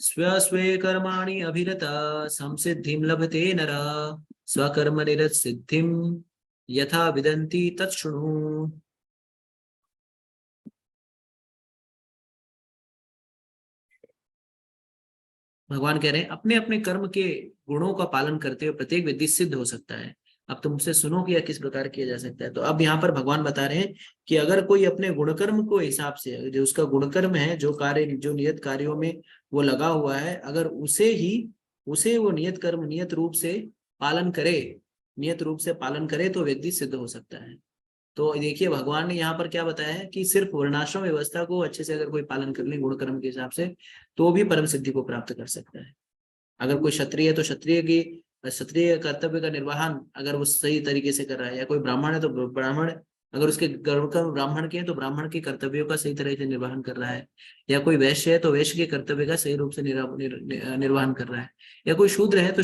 S1: स्व स्वे कर्माणि अभिरता संसिद्धिं लभते नर स्वकर्म निरत सिद्धिं यथा विदन्ति तच्छृणु। भगवान कह रहे हैं, अपने अपने कर्म के गुणों का पालन करते हुए प्रत्येक व्यक्ति सिद्ध हो सकता है। अब तुम मुझसे सुनो कि यह किस प्रकार किया जा सकता है। तो अब यहाँ पर भगवान बता रहे हैं कि अगर कोई अपने गुणकर्म को हिसाब से, जो उसका गुणकर्म है, जो कार्य, जो नियत कार्यों में वो लगा हुआ है, अगर उसे वो नियत कर्म नियत रूप से पालन करे तो व्यक्ति सिद्ध हो सकता है। तो देखिए भगवान ने यहाँ पर क्या बताया है कि सिर्फ वर्णाश्रम व्यवस्था को अच्छे से अगर कोई पालन कर ले गुण कर्म के हिसाब से, तो भी परम सिद्धि को प्राप्त कर सकता है। अगर कोई क्षत्रिय है तो क्षत्रिय कर्तव्य का निर्वहन अगर वो सही तरीके से कर रहा है, या कोई ब्राह्मण है तो ब्राह्मण, अगर उसके कर्म ब्राह्मण के हैं तो ब्राह्मण के कर्तव्यों का सही तरह से निर्वहन कर रहा है, या कोई वैश्य है तो वैश्य के कर्तव्य का सही रूप से निर्वहन कर रहा है, या कोई शूद्र है तो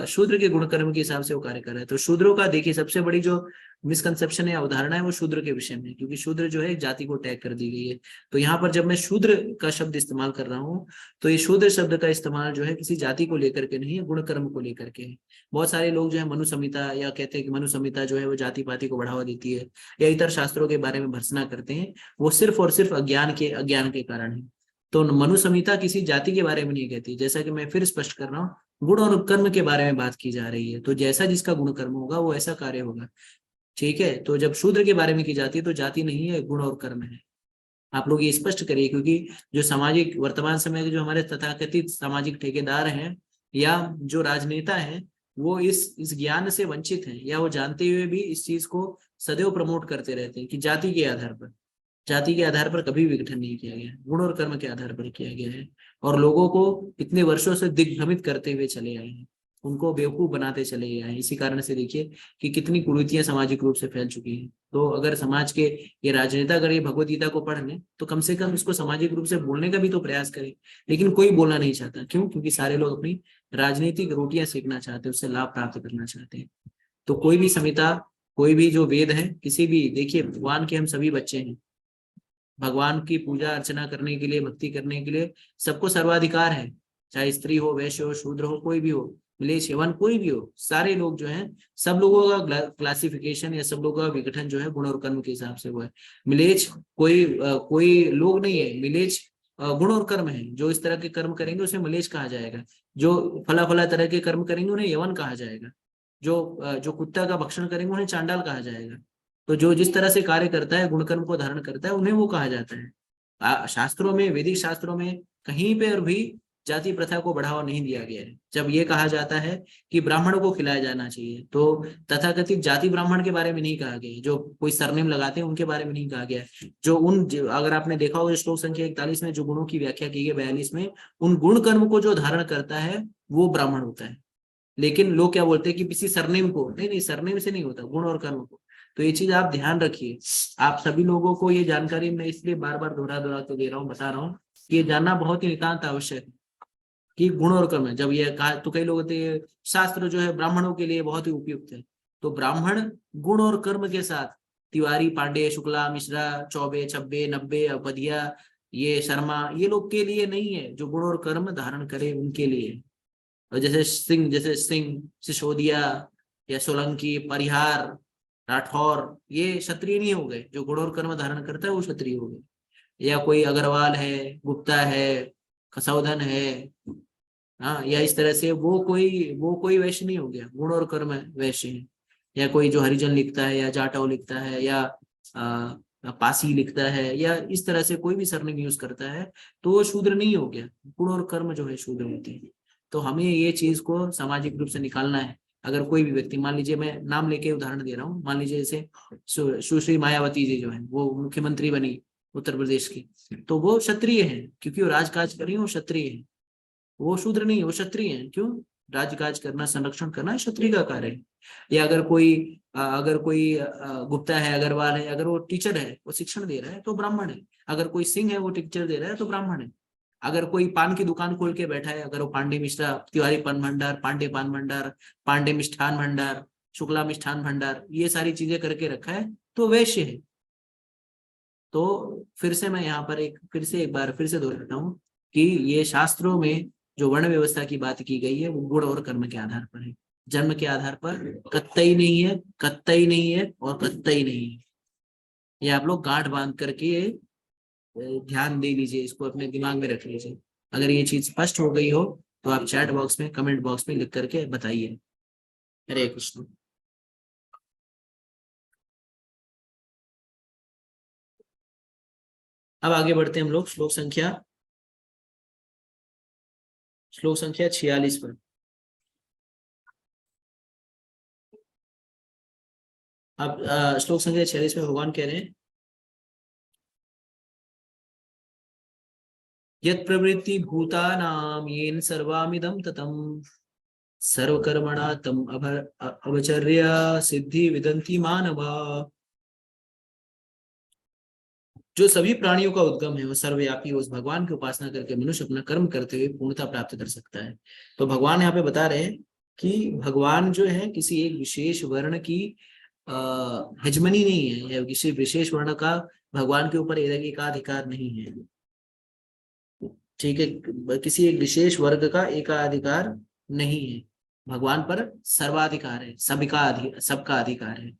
S1: शूद्र के गुण कर्म के हिसाब से वो कार्य कर रहा है। तो शूद्रों का देखिए सबसे बड़ी जो मिसकंसेप्शन है, अवधारणा है, वो शूद्र के विषय में, क्योंकि शूद्र जो है एक जाति को टैग कर दी गई है। तो यहाँ पर जब मैं शूद्र का शब्द इस्तेमाल कर रहा हूँ, तो ये शूद्र शब्द का इस्तेमाल जो है किसी जाति को लेकर के नहीं है, गुण कर्म को लेकर के है। बहुत सारे लोग जो है मनु संहिता, या कहते हैं कि मनु संहिता जो है वो जाति पाति को बढ़ावा देती है, या इतर शास्त्रों के बारे में भर्त्सना करते हैं, वो सिर्फ और सिर्फ अज्ञान के कारण है। तो मनु संहिता किसी जाति के बारे में नहीं कहती। जैसा कि मैं फिर स्पष्ट कर रहा हूँ, गुण और कर्म के बारे में बात की जा रही है। तो जैसा जिसका गुण कर्म होगा वो ऐसा कार्य होगा, ठीक है। तो जब शूद्र के बारे में की जाती है तो जाति नहीं है, गुण और कर्म है। आप लोग ये स्पष्ट करिए, क्योंकि जो सामाजिक वर्तमान समय के जो हमारे तथाकथित सामाजिक ठेकेदार हैं या जो राजनेता हैं, वो इस ज्ञान से वंचित हैं, या वो जानते हुए भी इस चीज को सदैव प्रमोट करते रहते हैं कि जाति के आधार पर कभी विघटन नहीं किया गया, गुण और कर्म के आधार पर किया गया है। और लोगों को इतने वर्षों से दिग्भ्रमित करते हुए चले आए हैं, उनको बेवकूफ बनाते चले गए हैं। इसी कारण से देखिए कि कितनी कुरीतियां सामाजिक रूप से फैल चुकी हैं। तो अगर समाज के ये राजनेता अगर ये भगवत गीता को पढ़ लें तो कम से कम इसको सामाजिक रूप से बोलने का भी तो प्रयास करें, लेकिन कोई बोलना नहीं चाहता। क्यों? क्योंकि सारे लोग अपनी राजनीतिक रोटियां सेकना चाहते हैं, उससे लाभ प्राप्त करना चाहते हैं। तो कोई भी संहिता, कोई भी जो वेद है, किसी भी, देखिए भगवान के हम सभी बच्चे हैं, भगवान की पूजा अर्चना करने के लिए, भक्ति करने के लिए सबको सर्वाधिकार है। चाहे स्त्री हो, वैश्य हो, शूद्र हो, कोई भी हो, मिलेश हेवन कोई भी हो, सारे लोग जो हैं, सब लोगों का क्लासिफिकेशन या सब लोगों का विघटन जो है गुण और कर्म के हिसाब से हुआ है। मिलेच कोई लोग नहीं है, मिलेच गुण और कर्म है। जो इस तरह के कर्म करेंगे उसे मलेच कहा जाएगा, जो फला फला तरह के कर्म करेंगे उन्हें यवन कहा जाएगा, जो कुत्ता का भक्षण करेंगे उन्हें चांडाल कहा जाएगा। तो जो जिस तरह से कार्य करता है, गुण कर्म को धारण करता है, उन्हें वो कहा जाता है। शास्त्रों में, वैदिक शास्त्रों में कहीं पर भी जाति प्रथा को बढ़ावा नहीं दिया गया है। जब ये कहा जाता है कि ब्राह्मण को खिलाया जाना चाहिए, तो तथाकथित जाति ब्राह्मण के बारे में नहीं कहा गया, जो कोई सरनेम लगाते हैं उनके बारे में नहीं कहा गया। अगर आपने देखा हो श्लोक संख्या 41 में जो गुणों की व्याख्या की गई, 42 में, उन गुण कर्म को जो धारण करता है वो ब्राह्मण होता है। लेकिन लोग क्या बोलते हैं कि किसी सरनेम को, नहीं, सरनेम से नहीं होता, गुण और कर्म को। तो ये चीज आप ध्यान रखिए। आप सभी लोगों को ये जानकारी मैं इसलिए बार बार दोहरा के दे रहा हूँ, बता रहा हूँ कि ये जानना बहुत ही नितांत आवश्यक है कि गुण और कर्म है। जब ये कहा तो कई लोग होते हैं शास्त्र जो है ब्राह्मणों के लिए बहुत ही उपयुक्त है, तो ब्राह्मण गुण और कर्म के साथ तिवारी, पांडे, शुक्ला, मिश्रा, चौबे, छब्बे, नब्बे, पदिया, ये शर्मा, ये लोग के लिए नहीं है। जो गुण और कर्म धारण करे उनके लिए। और जैसे सिंह, सिसोदिया या सोलंकी, परिहार, राठौर, ये क्षत्रिय नहीं हो गए। जो गुण और कर्म धारण करता है वो क्षत्रिय हो गए। या कोई अग्रवाल है, गुप्ता है, खसौधन है, हाँ, या इस तरह से वो कोई वैश्य नहीं हो गया, गुण और कर्म वैश्य है। या कोई जो हरिजन लिखता है, या जाटव लिखता है, या पासी लिखता है या इस तरह से कोई भी सरनेम यूज करता है तो वो शूद्र नहीं हो गया। गुण और कर्म जो है शूद्र होते हैं। तो हमें ये चीज को सामाजिक रूप से निकालना है। अगर कोई भी व्यक्ति, मान लीजिए मैं नाम लेके उदाहरण दे रहा हूँ, मान लीजिए जैसे सुश्री मायावती जी जो है वो मुख्यमंत्री बनी उत्तर प्रदेश की, तो वो क्षत्रिय है क्योंकि वो राजकाज कर रही है, वो क्षत्रिय है। वो शूद्र नहीं है, वो क्षत्रिय है। क्यों? राजकाज करना, संरक्षण करना क्षत्रिय का कार्य है। या अगर कोई गुप्ता है, अग्रवाल है, अगर वो टीचर है, वो शिक्षण दे रहा है तो ब्राह्मण है। अगर कोई सिंह है, वो टीचर दे रहा है तो ब्राह्मण है। अगर कोई पान की दुकान खोल के बैठा है, अगर वो पांडे मिश्रा तिवारी पान भंडार, पांडे पान भंडार, पांडे मिष्ठान भंडार, शुक्ला मिष्ठान भंडार, ये सारी चीजें करके रखा है तो वैश्य है। तो फिर से मैं यहाँ पर एक बार फिर से दोहराता हूँ कि ये शास्त्रों में जो वर्ण व्यवस्था की बात की गई है वो गुण और कर्म के आधार पर है, जन्म के आधार पर कतई नहीं है, कतई नहीं है और कतई नहीं है। ये आप लोग गांठ बांध करके ध्यान दे लीजिए, इसको अपने दिमाग में रख लीजिए। अगर ये चीज स्पष्ट हो गई हो तो आप चैट बॉक्स में, कमेंट बॉक्स में लिख करके बताइए। हरे कृष्ण। अब आगे बढ़ते हैं हम लोग श्लोक संख्या 46 पर। अब श्लोक संख्या 46 में भगवान कह रहे हैं, यत् प्रवृत्ति भूतानां येन सर्वामिदं ततं सर्वकर्मणा तम अवचर्य सिद्धि विदन्ति मानवा। जो सभी प्राणियों का उद्गम है, वो सर्वव्यापी, उस भगवान की उपासना करके मनुष्य अपना कर्म करते हुए पूर्णता प्राप्त कर सकता है। तो भगवान यहाँ पे बता रहे हैं कि भगवान जो है किसी एक विशेष वर्ण की हेजमनी नहीं है, या किसी विशेष वर्ण का भगवान के ऊपर एकाधिकार नहीं है। ठीक है, किसी एक विशेष वर्ग का एकाधिकार नहीं है। भगवान पर सर्वाधिकार है, सबका अधिकार है।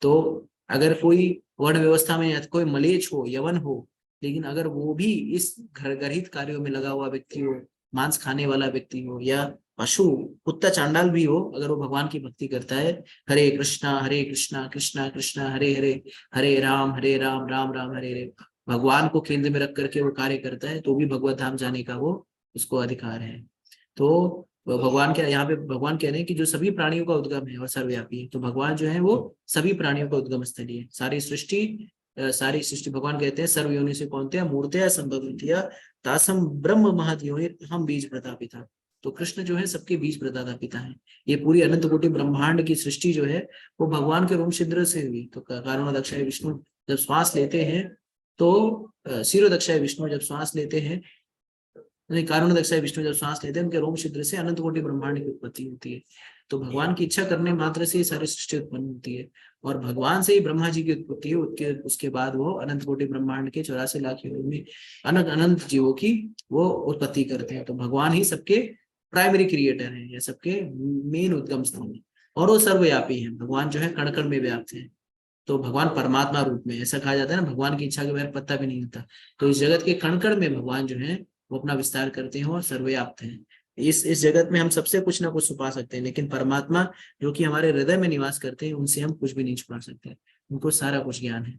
S1: तो अगर कोई वर्ण व्यवस्था में कोई मलेच्छ हो, यवन हो, लेकिन अगर वो भी इस घर गर्हित कार्यों में लगा हुआ व्यक्ति हो, मांस खाने वाला व्यक्ति हो, या पशु कुत्ता चांडाल भी हो, अगर वो भगवान की भक्ति करता है, हरे कृष्णा कृष्णा कृष्णा हरे हरे, हरे राम राम राम हरे हरे, भगवान को केंद्र में रख करके वो कार्य करता है, तो भी भगवत धाम जाने का वो उसको अधिकार है। तो भगवान के यहाँ पे भगवान कह रहे हैं कि जो सभी प्राणियों का उद्गम है और सर्वव्यापी है, तो भगवान जो है वो सभी प्राणियों का उद्गम स्थली है। सारी सृष्टि भगवान कहते हैं सर्व योनि से कौनते मूर्तया संभवतिया तासम ब्रह्म महत योनि हम बीज प्रतापिता। तो कृष्ण जो है सबके बीज प्रदाता पिता है। ये पूरी अनंत कोटि ब्रह्मांड की सृष्टि जो है वो भगवान के रोम छिद्र से हुई। तो कारण दक्षाय विष्णु जब श्वास लेते हैं तो शिरोदक्षाय विष्णु जब श्वास लेते हैं, नहीं, कारण दक्षाय विष्णु जब श्वास लेते हैं, उनके रोम छिद्र से अनंत कोटि ब्रह्मांड की उत्पत्ति होती है। तो भगवान की इच्छा करने मात्र से सारी सृष्टि उत्पन्न होती है। और भगवान से ही ब्रह्मा जी की उत्पत्ति है, उसके बाद वो अनंत कोटि ब्रह्मांड के 84 लाख योनि में अनंत अनंत जीवों की वो उत्पत्ति करते हैं। तो भगवान ही सबके प्राइमरी क्रिएटर है, या सबके मेन उद्गम स्थान है। और वो सर्वव्यापी है, भगवान जो है कण कण में व्याप्त है। तो भगवान परमात्मा रूप में, ऐसा कहा जाता है ना, भगवान की इच्छा के बगैर पत्ता भी नहीं होता। तो इस जगत के कण कण में भगवान जो है वो अपना विस्तार करते हैं और सर्वव्याप्त हैं। इस जगत में हम सबसे कुछ ना कुछ छुपा सकते हैं, लेकिन परमात्मा जो कि हमारे हृदय में निवास करते हैं, उनसे हम कुछ भी नहीं छुपा सकते। उनको सारा कुछ ज्ञान है।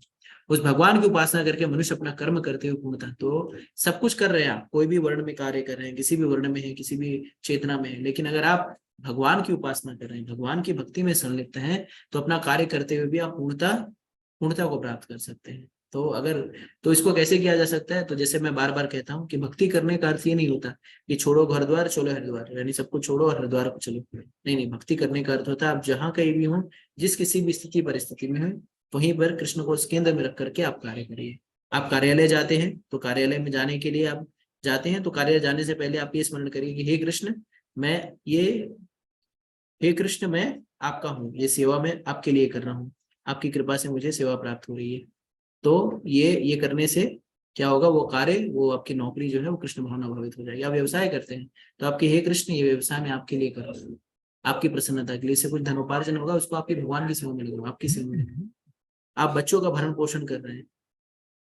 S1: उस भगवान की उपासना करके मनुष्य अपना कर्म करते हुए पूर्णता, तो सब कुछ कर रहे हैं आप, कोई भी वर्ण में कार्य कर रहे हैं, किसी भी वर्ण में है, किसी भी चेतना में है, लेकिन अगर आप भगवान की उपासना कर रहे हैं, भगवान की भक्ति में संलिप्त हैं, तो अपना कार्य करते हुए भी आप पूर्णता को प्राप्त कर सकते हैं। तो अगर तो इसको कैसे किया जा सकता है? तो जैसे मैं बार बार कहता हूँ कि भक्ति करने का अर्थ ये नहीं होता कि छोड़ो घर द्वार चलो हरिद्वार, यानी सब कुछ छोड़ो और हरिद्वार को चलो। नहीं नहीं, भक्ति करने का अर्थ होता है आप जहाँ कहीं भी हो, जिस किसी भी स्थिति परिस्थिति में हो, वहीं पर कृष्ण को केंद्र में रख करके आप कार्य करिए। आप कार्यालय जाते हैं तो कार्यालय में जाने के लिए आप जाते हैं, तो कार्यालय जाने से पहले आप ये स्मरण करिए कि हे कृष्ण, मैं ये हे कृष्ण, मैं आपका हूँ, ये सेवा मैं आपके लिए कर रहा हूँ, आपकी कृपा से मुझे सेवा प्राप्त हो रही है। तो ये करने से क्या होगा, वो कार्य, वो आपकी नौकरी जो है वो कृष्ण भावना भावित हो जाएगी। आप व्यवसाय करते हैं तो आपके हे कृष्ण, ये व्यवसाय मैं आपके लिए कर रहा हूँ, आपकी प्रसन्नता के लिए। से कुछ धनोपार्जन होगा, उसको आपके भगवान की सेवा में लगाओ, आपकी सेवा में लगाओ। आप बच्चों का भरण पोषण कर रहे हैं,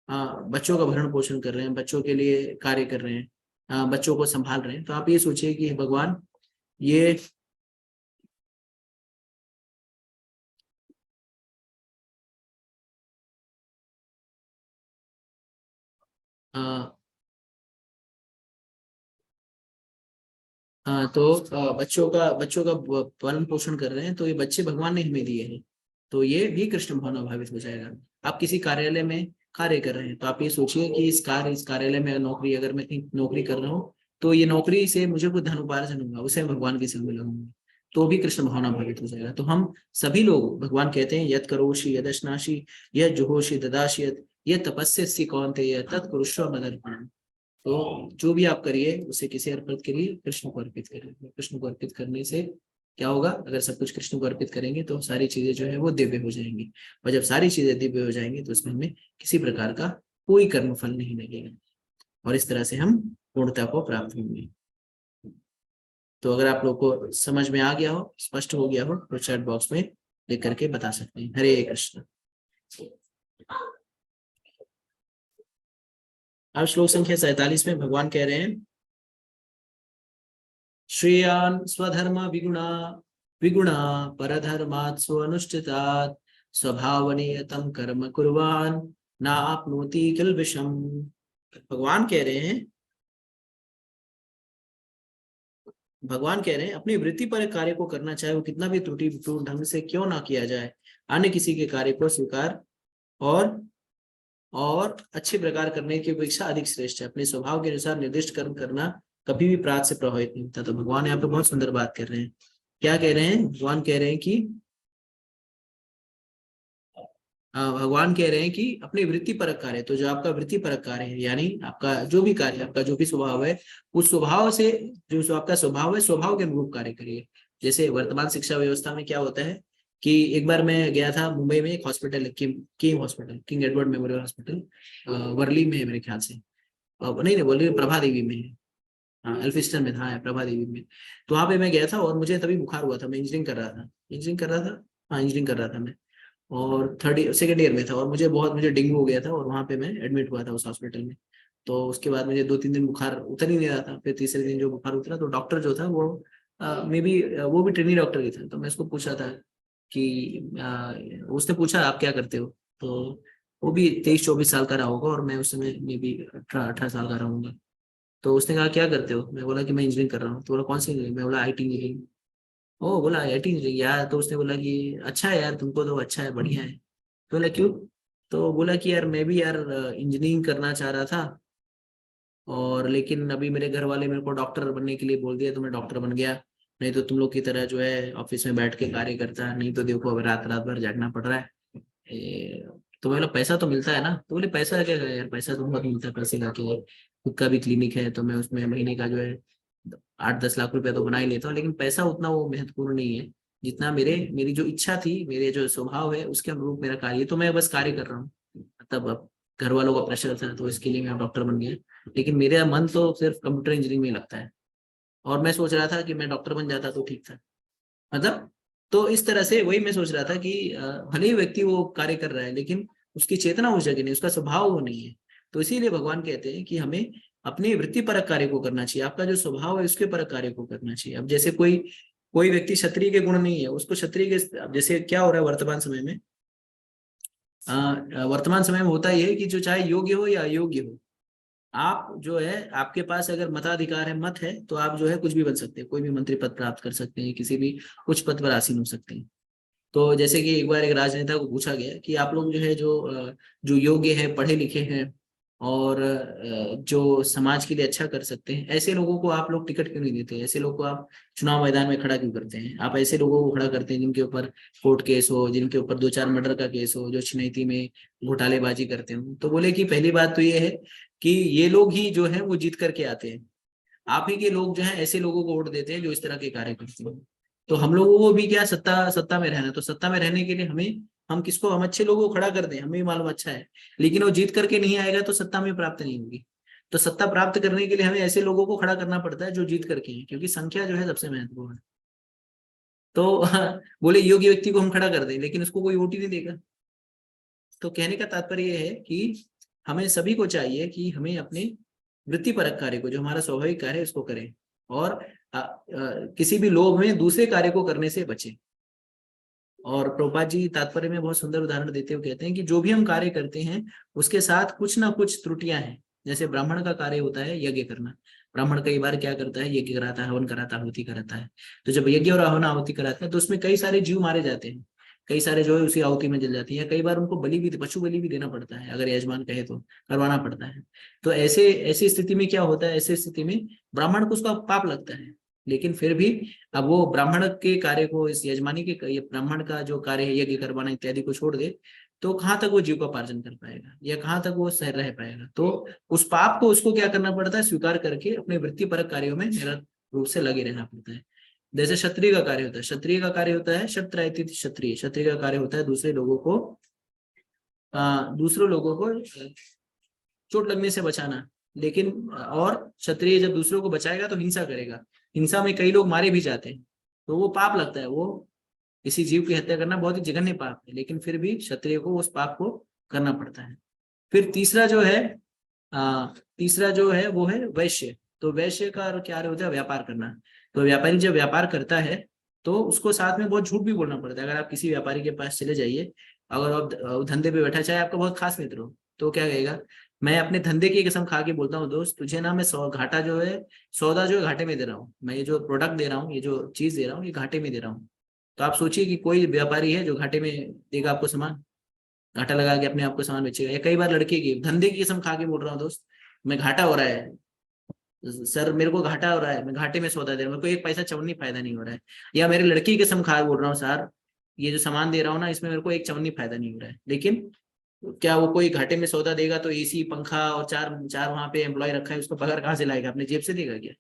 S1: हाँ, बच्चों का भरण पोषण कर रहे हैं, बच्चों के लिए कार्य कर रहे हैं, बच्चों को संभाल रहे हैं, तो आप ये सोचिए कि भगवान, ये तो बच्चों का पालन पोषण कर रहे हैं, तो ये बच्चे भगवान ने हमें दिए हैं, तो ये भी कृष्ण भावनाभावित हो जाएगा। आप किसी कार्यालय में कार्य कर रहे हैं, तो आप ये सोचिए कि इस कार्यालय में नौकरी, अगर मैं कहीं नौकरी कर रहा हूँ, तो ये नौकरी से मुझे कुछ धन उपार्जन होगा, उसे मैं भगवान की सेवा में लगाऊंगा, तो भी कृष्ण भावना भावित हो जाएगा। तो हम सभी लोग, भगवान कहते हैं यत् करोषि यदश्नासि यत् जुहोषि ददासि यत् तपस्यसि कौन्तेय तत् कुरुष्व मदर्पणम्। तो जो भी आप करिए उसे किसे अर्पित करिए, कृष्ण को अर्पित करिए। कृष्ण को अर्पित करने से क्या होगा, अगर सब कुछ कृष्ण को अर्पित करेंगे तो सारी चीजें जो है वो दिव्य हो जाएंगी, और जब सारी चीजें दिव्य हो जाएंगी तो उसमें हमें किसी प्रकार का कोई कर्म फल नहीं लगेगा, और इस तरह से हम पूर्णता को प्राप्त होंगे। तो अगर आप लोग को समझ में आ गया हो, स्पष्ट हो गया हो, तो चैट बॉक्स में लिख करके बता सकते हैं। हरे कृष्ण। अब श्लोक संख्या 47 में भगवान कह रहे हैं, श्रेयान् स्वधर्म विगुणा विगुणा परधर्मात् स्वनुष्ठितात् स्वभावनियतं कर्म कुर्वान् न आपनोति किल्बिषम्। भगवान कह रहे हैं, अपनी वृत्ति पर कार्य को करना, चाहे वो कितना भी त्रुटिपूर्ण ढंग से क्यों ना किया जाए, अन्य किसी के कार्य को स्वीकार और अच्छे प्रकार करने की अपेक्षा अधिक श्रेष्ठ है। अपने स्वभाव के अनुसार निर्दिष्ट कर्म करना कभी भी प्रार्थ से प्रभावित नहीं होता। तो भगवान यहाँ पे बहुत सुंदर बात कर रहे हैं। क्या कह रहे हैं भगवान? कह रहे हैं कि अपने वृत्ति परक कार्य, तो जो आपका वृत्ति परक कार्य है, यानी आपका जो भी कार्य, आपका जो भी स्वभाव है, उस स्वभाव से, जो आपका स्वभाव है, स्वभाव के अनुरूप कार्य करिए। जैसे वर्तमान शिक्षा व्यवस्था में क्या होता है कि एक बार मैं गया था मुंबई में, एक hospital, KEM hospital, King Edward Memorial hospital, Worli में है मेरे ख्याल से, नहीं वर्ली में, प्रभा देवी में है, हाँ एल्फिस्टन में था, प्रभा देवी में। तो वहाँ पे मैं गया था और मुझे तभी बुखार हुआ था, मैं इंजीनियरिंग कर रहा था, हाँ इंजीनियरिंग कर रहा था मैं, और सेकेंड ईयर में था, और मुझे डेंगू हो गया था, और वहाँ पे मैं एडमिट हुआ था उस हॉस्पिटल में। तो उसके बाद मुझे 2-3 दिन बुखार उतर ही नहीं रहा था। फिर तीसरे दिन जो बुखार उतरा, तो डॉक्टर जो था वो मे बी वो भी ट्रेनी डॉक्टर ही था। तो मैं उसको पूछा था कि उसने पूछा आप क्या करते हो, तो वो भी 23-24 साल का रहा होगा, और मैं उस समय मे बी 18 साल का रहूंगा। तो उसने कहा क्या करते हो, मैं बोला कि मैं इंजीनियरिंग कर रहा हूँ। तो बोला कौन सी इंजीनियरिंग, मैं बोला IT इंजीनियरिंग। ओ बोला IIT इंजीनियरिंग यार, तो उसने बोला कि अच्छा है यार, तुमको तो अच्छा है, बढ़िया है। तो बोला क्यों? तो बोला कि यार मैं भी यार इंजीनियरिंग करना चाह रहा था, और लेकिन अभी मेरे घर वाले मेरे को डॉक्टर बनने के लिए बोल दिया, तो मैं डॉक्टर बन गया। नहीं तो तुम लोग की तरह जो है ऑफिस में बैठ के कार्य करता, नहीं तो देखो अब रात रात भर जागना पड़ रहा है। तो बोला पैसा तो मिलता है ना, तो बोले पैसा क्या है यार, पैसा तो बहुत मिलता है, पैसे का क्या है, खुद का भी क्लिनिक है, तो मैं उसमें महीने का जो है 8-10 लाख रुपया तो बना ही लेता हूँ, लेकिन पैसा उतना वो महत्वपूर्ण नहीं है जितना मेरी जो इच्छा थी, मेरे जो स्वभाव है उसके अनुरूप मेरा कार्य, तो मैं बस कार्य कर रहा हूँ। मतलब अब घर वालों का प्रेशर था, तो इसके लिए मैं डॉक्टर बन गया, लेकिन मेरा मन तो सिर्फ कंप्यूटर इंजीनियरिंग में लगता है। और मैं सोच रहा था कि मैं डॉक्टर बन जाता तो ठीक था, मतलब। तो इस तरह से वही मैं सोच रहा था कि भले ही व्यक्ति वो कार्य कर रहा है, लेकिन उसकी चेतना उस जगह नहीं, उसका स्वभाव वो नहीं है। तो इसीलिए भगवान कहते हैं कि हमें अपनी वृत्ति परक कार्य को करना चाहिए, आपका जो स्वभाव है उसके परक कार्य को करना चाहिए। अब जैसे कोई कोई व्यक्ति क्षत्रिय के गुण नहीं है, उसको क्षत्रिय के, अब जैसे क्या हो रहा है वर्तमान समय में, होता यह है कि जो चाहे योग्य हो या अयोग्य हो, आप जो है, आपके पास अगर मताधिकार है, मत है, तो आप जो है कुछ भी बन सकते हैं, कोई भी मंत्री पद प्राप्त कर सकते हैं, किसी भी उच्च पद पर आसीन हो सकते हैं। तो जैसे कि एक बार एक राजनेता को पूछा गया कि आप लोग जो है, जो योग्य है, पढ़े लिखे हैं, और जो समाज के लिए अच्छा कर सकते हैं, ऐसे लोगों को आप लोग टिकट क्यों नहीं देते? ऐसे लोगों को आप चुनाव मैदान में खड़ा क्यों करते हैं? आप ऐसे लोगों को खड़ा करते हैं जिनके ऊपर कोर्ट केस हो, जिनके ऊपर 2-4 मर्डर का केस हो, जो छिनैती में घोटालेबाजी करते हो। तो बोले कि पहली बात तो ये है कि ये लोग ही जो है वो जीत करके आते हैं, आप ही के लोग जो है ऐसे लोगों को वोट देते हैं जो इस तरह के कार्य करते हैं। तो हम लोगों को भी क्या, सत्ता में रहना, तो सत्ता में रहने के लिए हम अच्छे लोगों को खड़ा कर दें, हमें भी मालूम अच्छा है, लेकिन वो जीत करके नहीं आएगा तो सत्ता में प्राप्त नहीं होगी। तो सत्ता प्राप्त करने के लिए हमें ऐसे लोगों को खड़ा करना पड़ता है जो जीत करके हैं, क्योंकि संख्या जो है सबसे महत्वपूर्ण है। तो बोले योग्य व्यक्ति को हम खड़ा कर दें, लेकिन उसको कोई वोट ही नहीं देगा। तो कहने का तात्पर्य यह है कि हमें सभी को चाहिए कि हमें अपने वृत्तिपरक कार्य को, जो हमारा स्वाभाविक कार्य है, उसको करें, और किसी भी लोभ में दूसरे कार्य को करने से बचें। और प्रभुपाद जी तात्पर्य में बहुत सुंदर उदाहरण देते हुए कहते हैं कि जो भी हम कार्य करते हैं उसके साथ कुछ ना कुछ त्रुटियां हैं, जैसे ब्राह्मण का कार्य होता है यज्ञ करना। ब्राह्मण कई बार क्या करता है, यज्ञ कराता है, हवन कराता है, आहुति कराता है। तो जब यज्ञ और हवन आहुति कराता है तो उसमें कई सारे जीव मारे जाते हैं, कई सारे जो है उसी आहुति में जल जाती है। कई बार उनको बलि भी, पशु बलि भी देना पड़ता है, अगर यजमान कहे तो करवाना पड़ता है। तो ऐसे ऐसी स्थिति में क्या होता है, ऐसी स्थिति में ब्राह्मण को उसका पाप लगता है। लेकिन फिर भी अब वो ब्राह्मण के कार्य को, इस यजमानी के, ये ब्राह्मण का जो कार्य है यज्ञ करवाना इत्यादि को छोड़ दे, तो कहाँ तक वो जीविकोपार्जन कर पाएगा, या कहाँ तक वो सह रह पाएगा। तो उस पाप को उसको क्या करना पड़ता है, स्वीकार करके अपने वृत्तिपरक कार्यों में निरंतर रूप से लगे रहना पड़ता है। जैसे क्षत्रिय का कार्य होता है, क्षत्रिय का कार्य होता है क्षत्रायति क्षत्रिय, क्षत्रिय का कार्य होता है दूसरे लोगों को चोट लगने से बचाना। लेकिन और क्षत्रिय जब दूसरों को बचाएगा तो हिंसा करेगा, हिंसा में कई लोग मारे भी जाते हैं, तो वो पाप लगता है। वो किसी जीव की हत्या करना बहुत ही जघन्य पाप है, लेकिन फिर भी क्षत्रिय को उस पाप को करना पड़ता है। फिर तीसरा जो है वो है वैश्य। तो वैश्य का क्या होता है, व्यापार करना। तो व्यापारी जब व्यापार करता है तो उसको साथ में बहुत झूठ भी बोलना पड़ता है। अगर आप किसी व्यापारी के पास चले जाइए, अगर आप धंधे पे बैठा, चाहे आपका बहुत खास मित्र हो, तो क्या कहेगा, मैं अपने धंधे की कसम खा के बोलता हूँ दोस्त, तुझे ना मैं घाटा जो है, सौदा जो है घाटे में दे रहा हूँ, मैं ये जो प्रोडक्ट दे रहा हूँ, ये जो चीज दे रहा हूँ, ये घाटे में दे रहा हूँ। तो आप सोचिए कि कोई व्यापारी है जो घाटे में देगा आपको सामान, घाटा लगा के अपने आप को सामान बेचेगा। या कई बार लड़के की धंधे की कसम खा के बोल रहा हूँ दोस्त, मैं घाटा हो रहा है सर, मेरे को घाटा हो रहा है, मैं घाटे में सौदा दे रहा हूँ, मेरे को एक पैसा चवन्नी फायदा नहीं हो रहा है। या मेरे लड़की की कसम खा बोल रहा हूँ, सर ये जो सामान दे रहा हूँ ना, इसमें मेरे को एक चवन्नी फायदा नहीं हो रहा है। लेकिन क्या वो कोई घाटे में सौदा देगा तो एसी पंखा और चार चार वहां पे एम्प्लॉय रखा है, उसको पगार कहाँ से लाएगा, अपने जेब से देगा क्या।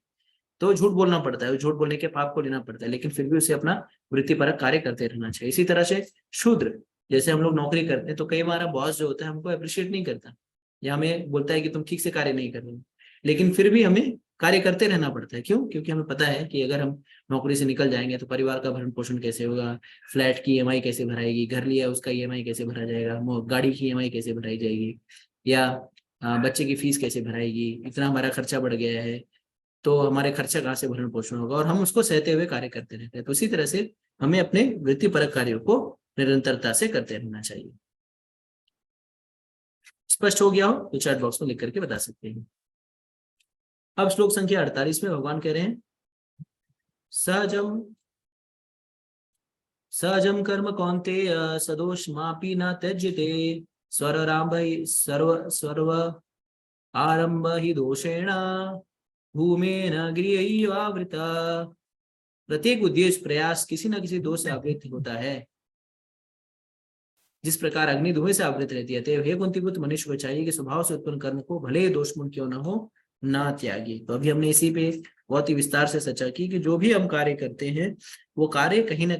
S1: तो झूठ बोलना पड़ता है, झूठ बोलने के पाप को लेना पड़ता है, लेकिन फिर भी उसे अपना वृत्तिपरक कार्य करते रहना चाहिए। इसी तरह से शूद्र, जैसे हम लोग नौकरी करते हैं तो कई बार बॉस जो होता है हमको अप्रिशिएट नहीं करता, या हमें बोलता है कि तुम ठीक से कार्य नहीं कर रहे हो, लेकिन फिर भी हमें कार्य करते रहना पड़ता है। क्यों? क्योंकि हमें पता है कि अगर हम नौकरी से निकल जाएंगे तो परिवार का भरण पोषण कैसे होगा, फ्लैट की ईएमआई कैसे भराएगी, घर लिया उसका ईएमआई कैसे भरा जाएगा, गाड़ी की ईएमआई कैसे भराई जाएगी, या बच्चे की फीस कैसे भराएगी, इतना हमारा खर्चा बढ़ गया है, तो हमारे खर्चा कहाँ से भरण पोषण होगा, और हम उसको सहते हुए कार्य करते रहते हैं। तो इसी तरह से हमें अपने वृत्तिपरक कार्यों को निरंतरता से करते रहना चाहिए। स्पष्ट हो गया हो तो चैट बॉक्स में लिख करके बता सकते हैं। अब श्लोक संख्या 48 में भगवान कह रहे हैं, सहजम कर्म कौन्तेय सदोषमापि न त्यज्यते सर्व आरंभ ही दोषेण भूमेन गृहैवावृता। प्रत्येक उद्देश्य प्रयास किसी न किसी दोष से आवृत होता है। जिस प्रकार अग्नि धुएं से आवृत रहती है, हे कुंतीपुत्र, मनुष्य को चाहिए कि स्वभाव से उत्पन्न कर्म को भले ही दोषपूर्ण क्यों न हो, ना त्यागी। तो अभी हमने इसी पे बहुत ही विस्तार से चर्चा की कि जो भी हम कार्य करते हैं वो कार्य कहीं ना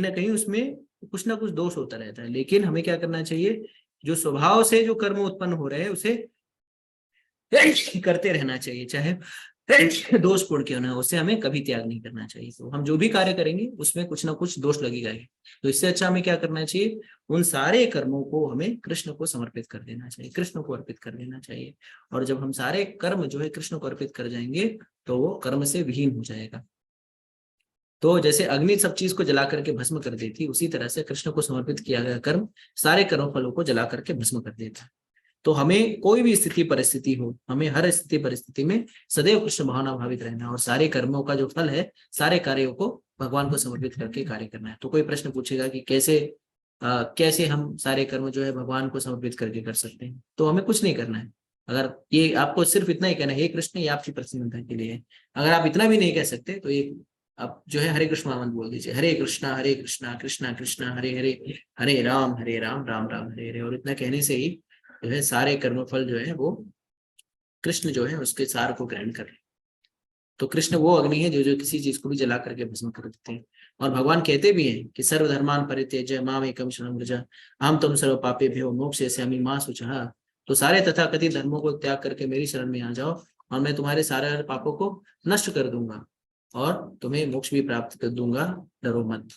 S1: कहीं उसमें कुछ ना कुछ दोष होता रहता है। लेकिन हमें क्या करना चाहिए, जो स्वभाव से जो कर्म उत्पन्न हो रहे हैं उसे करते रहना चाहिए, चाहे दोषपूर्ण क्यों ना हो, उससे हमें कभी त्याग नहीं करना चाहिए। तो हम जो भी कार्य करेंगे उसमें कुछ ना कुछ दोष लगेगा ही। तो इससे अच्छा हमें क्या करना चाहिए, उन सारे कर्मों को हमें कृष्ण को समर्पित कर देना चाहिए, कृष्ण को अर्पित कर देना चाहिए। और जब हम सारे कर्म जो है कृष्ण को अर्पित कर जाएंगे तो वो कर्म से विहीन हो जाएगा। तो जैसे अग्नि सब चीज को जला करके भस्म कर देती, उसी तरह से कृष्ण को समर्पित किया गया कर्म सारे कर्म फलों को जला करके भस्म कर देता। तो हमें कोई भी स्थिति परिस्थिति हो, हमें हर स्थिति परिस्थिति में सदैव कृष्ण भावना भावित रहना, और सारे कर्मों का जो फल है, सारे कार्यों को भगवान को समर्पित करके कार्य करना है। तो कोई प्रश्न पूछेगा कि कैसे हम सारे कर्म जो है भगवान को समर्पित करके कर सकते हैं। तो हमें कुछ नहीं करना है। अगर ये आपको सिर्फ इतना ही कहना है, हे कृष्ण, ये आपकी प्रसन्नता के लिए है। अगर आप इतना भी नहीं कह सकते तो ये आप जो है हरे कृष्ण मंत्र बोल दीजिए, हरे कृष्णा कृष्णा कृष्णा हरे हरे, हरे राम राम राम हरे हरे। और इतना कहने से ही जो है सारे कर्मफल जो है वो कृष्ण जो है उसके सार को ग्रहण कर। तो कृष्ण वो अग्नि है जो किसी चीज को भी जला करके भस्म कर देते हैं। और भगवान कहते भी हैं कि सर्वधर्मान परित्यज्य माम एकम शरणं व्रज अहम त्वं सर्व पापेभ्यो मोक्षयिष्यामि मा शुचः। तो सारे तथाकथित धर्मों को त्याग करके मेरी शरण में आ जाओ और मैं तुम्हारे सारे पापों को नष्ट कर दूंगा और तुम्हें मोक्ष भी प्राप्त कर दूंगा, डरो मत।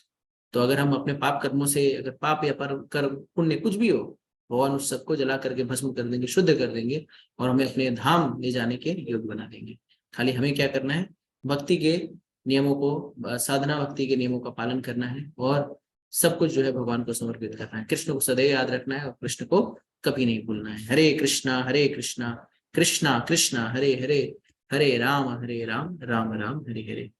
S1: तो अगर हम अपने पाप कर्मों से, अगर पाप या पर कर पुण्य कुछ भी हो, भगवान उस सबको जला करके भस्म कर देंगे, शुद्ध कर देंगे और हमें अपने धाम ले जाने के योग्य बना देंगे। खाली हमें क्या करना है, भक्ति के नियमों को, साधना भक्ति के नियमों का पालन करना है और सब कुछ जो है भगवान को समर्पित करना है। कृष्ण को सदैव याद रखना है और कृष्ण को कभी नहीं भूलना है। हरे कृष्णा कृष्णा कृष्णा हरे हरे, हरे राम राम राम हरे हरे।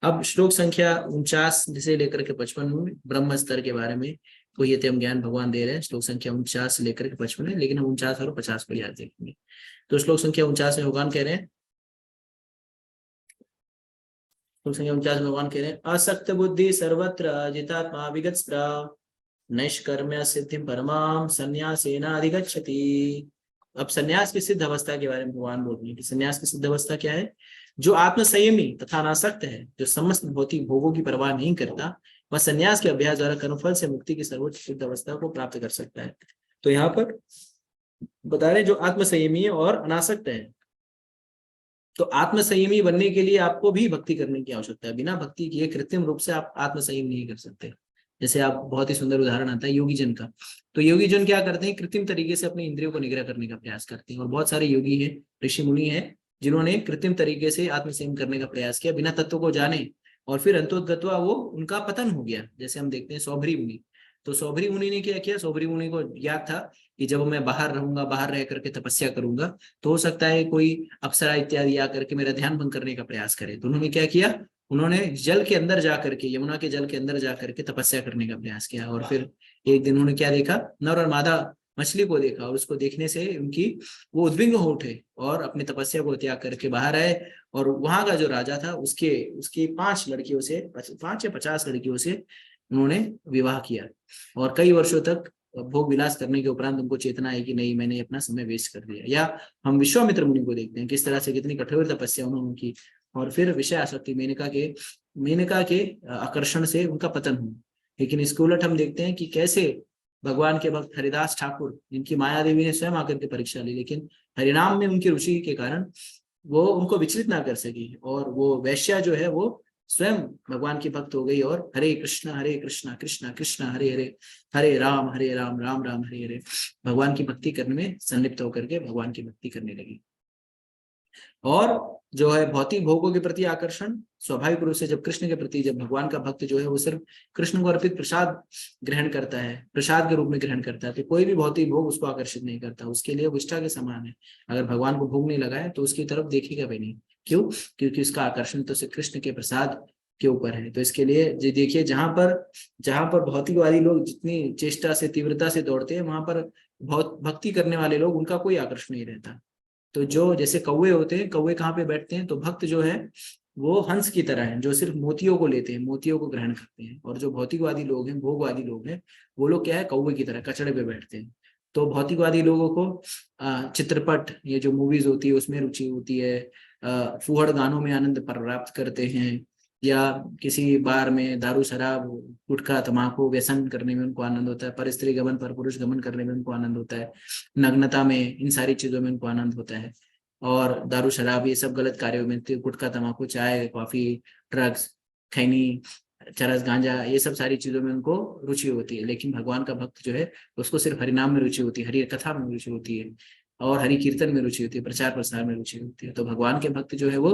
S1: अब श्लोक संख्या 49 से लेकर के 55 में ब्रह्म स्तर के बारे में कोई यतम ज्ञान भगवान दे रहे हैं। श्लोक संख्या 49 से लेकर के 55 है, लेकिन हम 49 और 50 को याद देखेंगे। तो श्लोक संख्या 49 में भगवान कह रहे हैं, श्लोक संख्या 49 में भगवान कह रहे हैं, असक्त बुद्धि सर्वत्र जितात्मा विगत नैष्कर्म्य सिद्धि परमाम संन्यासेना अधिगच्छति। अब संन्यास की सिद्ध अवस्था के बारे में भगवान बोल रहे हैं कि संन्यास की सिद्ध अवस्था क्या है। जो आत्मसंयमी तथा अनासक्त है, जो समस्त भौतिक भोगों की परवाह नहीं करता, वह संन्यास के अभ्यास द्वारा कर्मफल से मुक्ति की सर्वोच्च सिद्ध अवस्था को प्राप्त कर सकता है। तो यहाँ पर बता रहे जो आत्मसंयमी है और अनासक्त है, तो आत्मसंयमी बनने के लिए आपको भी भक्ति करने की आवश्यकता है। बिना भक्ति किए कृत्रिम रूप से आप आत्मसंयम नहीं कर सकते। जैसे आप बहुत ही सुंदर उदाहरण आता है योगी जन का। तो योगी जन क्या करते हैं, कृत्रिम तरीके से अपने इंद्रियों को निग्रह करने का प्रयास करते हैं। और बहुत सारे योगी हैं, ऋषि मुनि हैं, जिन्होंने कृत्रिम तरीके से आत्मसंयम करने का प्रयास किया बिना तत्व को जाने, और फिर अंतोगत्वा वो उनका पतन हो गया। जैसे हम देखते हैं सौभरी मुनि। तो सौभरी मुनि ने क्या किया, सौभरी मुनि को याद था कि जब मैं बाहर रहूंगा, बाहर रह करके तपस्या करूंगा, तो हो सकता है कोई अप्सरा इत्यादि आकर के मेरा ध्यान भंग करने का प्रयास करे। तो उन्होंने क्या किया, उन्होंने जल के अंदर जाकर के, यमुना के जल के अंदर जाकर के तपस्या करने का प्रयास किया। और फिर एक दिन उन्होंने क्या देखा, नर और मादा मछली को देखा, और उसको देखने से उनकी वो उद्विग्न हो उठे और अपनी तपस्या को त्याग करके बाहर आए। और वहां का जो राजा था, उसकी 5 लड़कियों से, 5 या 50 लड़कियों से उन्होंने विवाह किया। और कई वर्षों तक भोग विलास करने के उपरांत उनको चेतना है कि नहीं, मैंने अपना समय वेस्ट कर दिया। या हम विश्वामित्र मुनि को देखते हैं, किस तरह से कितनी कठोर तपस्या उन्होंने की, और फिर विषय आसक्ति मेनका के आकर्षण से उनका पतन हुआ। लेकिन इसके उलट हम देखते हैं कि कैसे भगवान के भक्त हरिदास ठाकुर, जिनकी माया देवी ने स्वयं आकर के परीक्षा ली, लेकिन हरिनाम में उनकी रुचि के कारण वो उनको विचलित ना कर सकी, और वो वैश्या जो है वो स्वयं भगवान की भक्त हो गई, और हरे कृष्णा कृष्णा कृष्णा हरे हरे, हरे राम राम राम हरे हरे, भगवान की भक्ति करने में संलिप्त होकर के भगवान की भक्ति करने लगी। और जो है भौतिक भोगों के प्रति आकर्षण स्वाभाविक रूप से, जब कृष्ण के प्रति, जब भगवान का भक्त जो है वो सिर्फ कृष्ण को अर्पित प्रसाद ग्रहण करता है, प्रसाद के रूप में ग्रहण करता है, तो कोई भी भौतिक भोग उसको आकर्षित नहीं करता। उसके लिए विष्ठा के समान है। अगर भगवान को भोग नहीं लगाए तो उसकी तरफ देखेगा भी नहीं। क्यों? क्योंकि उसका आकर्षण तो सिर्फ कृष्ण के प्रसाद के ऊपर है। तो इसके लिए देखिए, जहां पर भौतिकवादी लोग जितनी चेष्टा से, तीव्रता से दौड़ते हैं, वहां पर बहुत भक्ति करने वाले लोग, उनका कोई आकर्षण नहीं रहता। तो जो जैसे कौवे होते हैं, कौवे कहाँ पे बैठते हैं, तो भक्त जो है वो हंस की तरह है, जो सिर्फ मोतियों को लेते हैं, मोतियों को ग्रहण करते हैं। और जो भौतिकवादी लोग हैं, भोगवादी लोग हैं, वो लोग क्या है, कौवे की तरह कचड़े पे बैठते हैं। तो भौतिकवादी लोगों को चित्रपट, ये जो मूवीज होती है उसमें रुचि होती है, फूहड़ गानों में आनंद प्राप्त करते हैं, या किसी बार में दारू शराब गुटखा तमाकू व्यसन करने में उनको आनंद होता है, पर स्त्री गमन पर पुरुष गमन करने में उनको आनंद होता है, नग्नता में, इन सारी चीजों में उनको आनंद होता है। और दारू शराब ये सब गलत कार्यों में, गुटखा तमाकू चाय कॉफी ड्रग्स खैनी चरस गांजा, ये सब सारी चीजों में उनको रुचि होती है। लेकिन भगवान का भक्त जो है उसको सिर्फ हरिनाम में रुचि होती है, हरि कथा में रुचि होती है, और हरि कीर्तन में रुचि होती है, प्रचार प्रसार में रुचि होती है। तो भगवान के भक्त जो है वो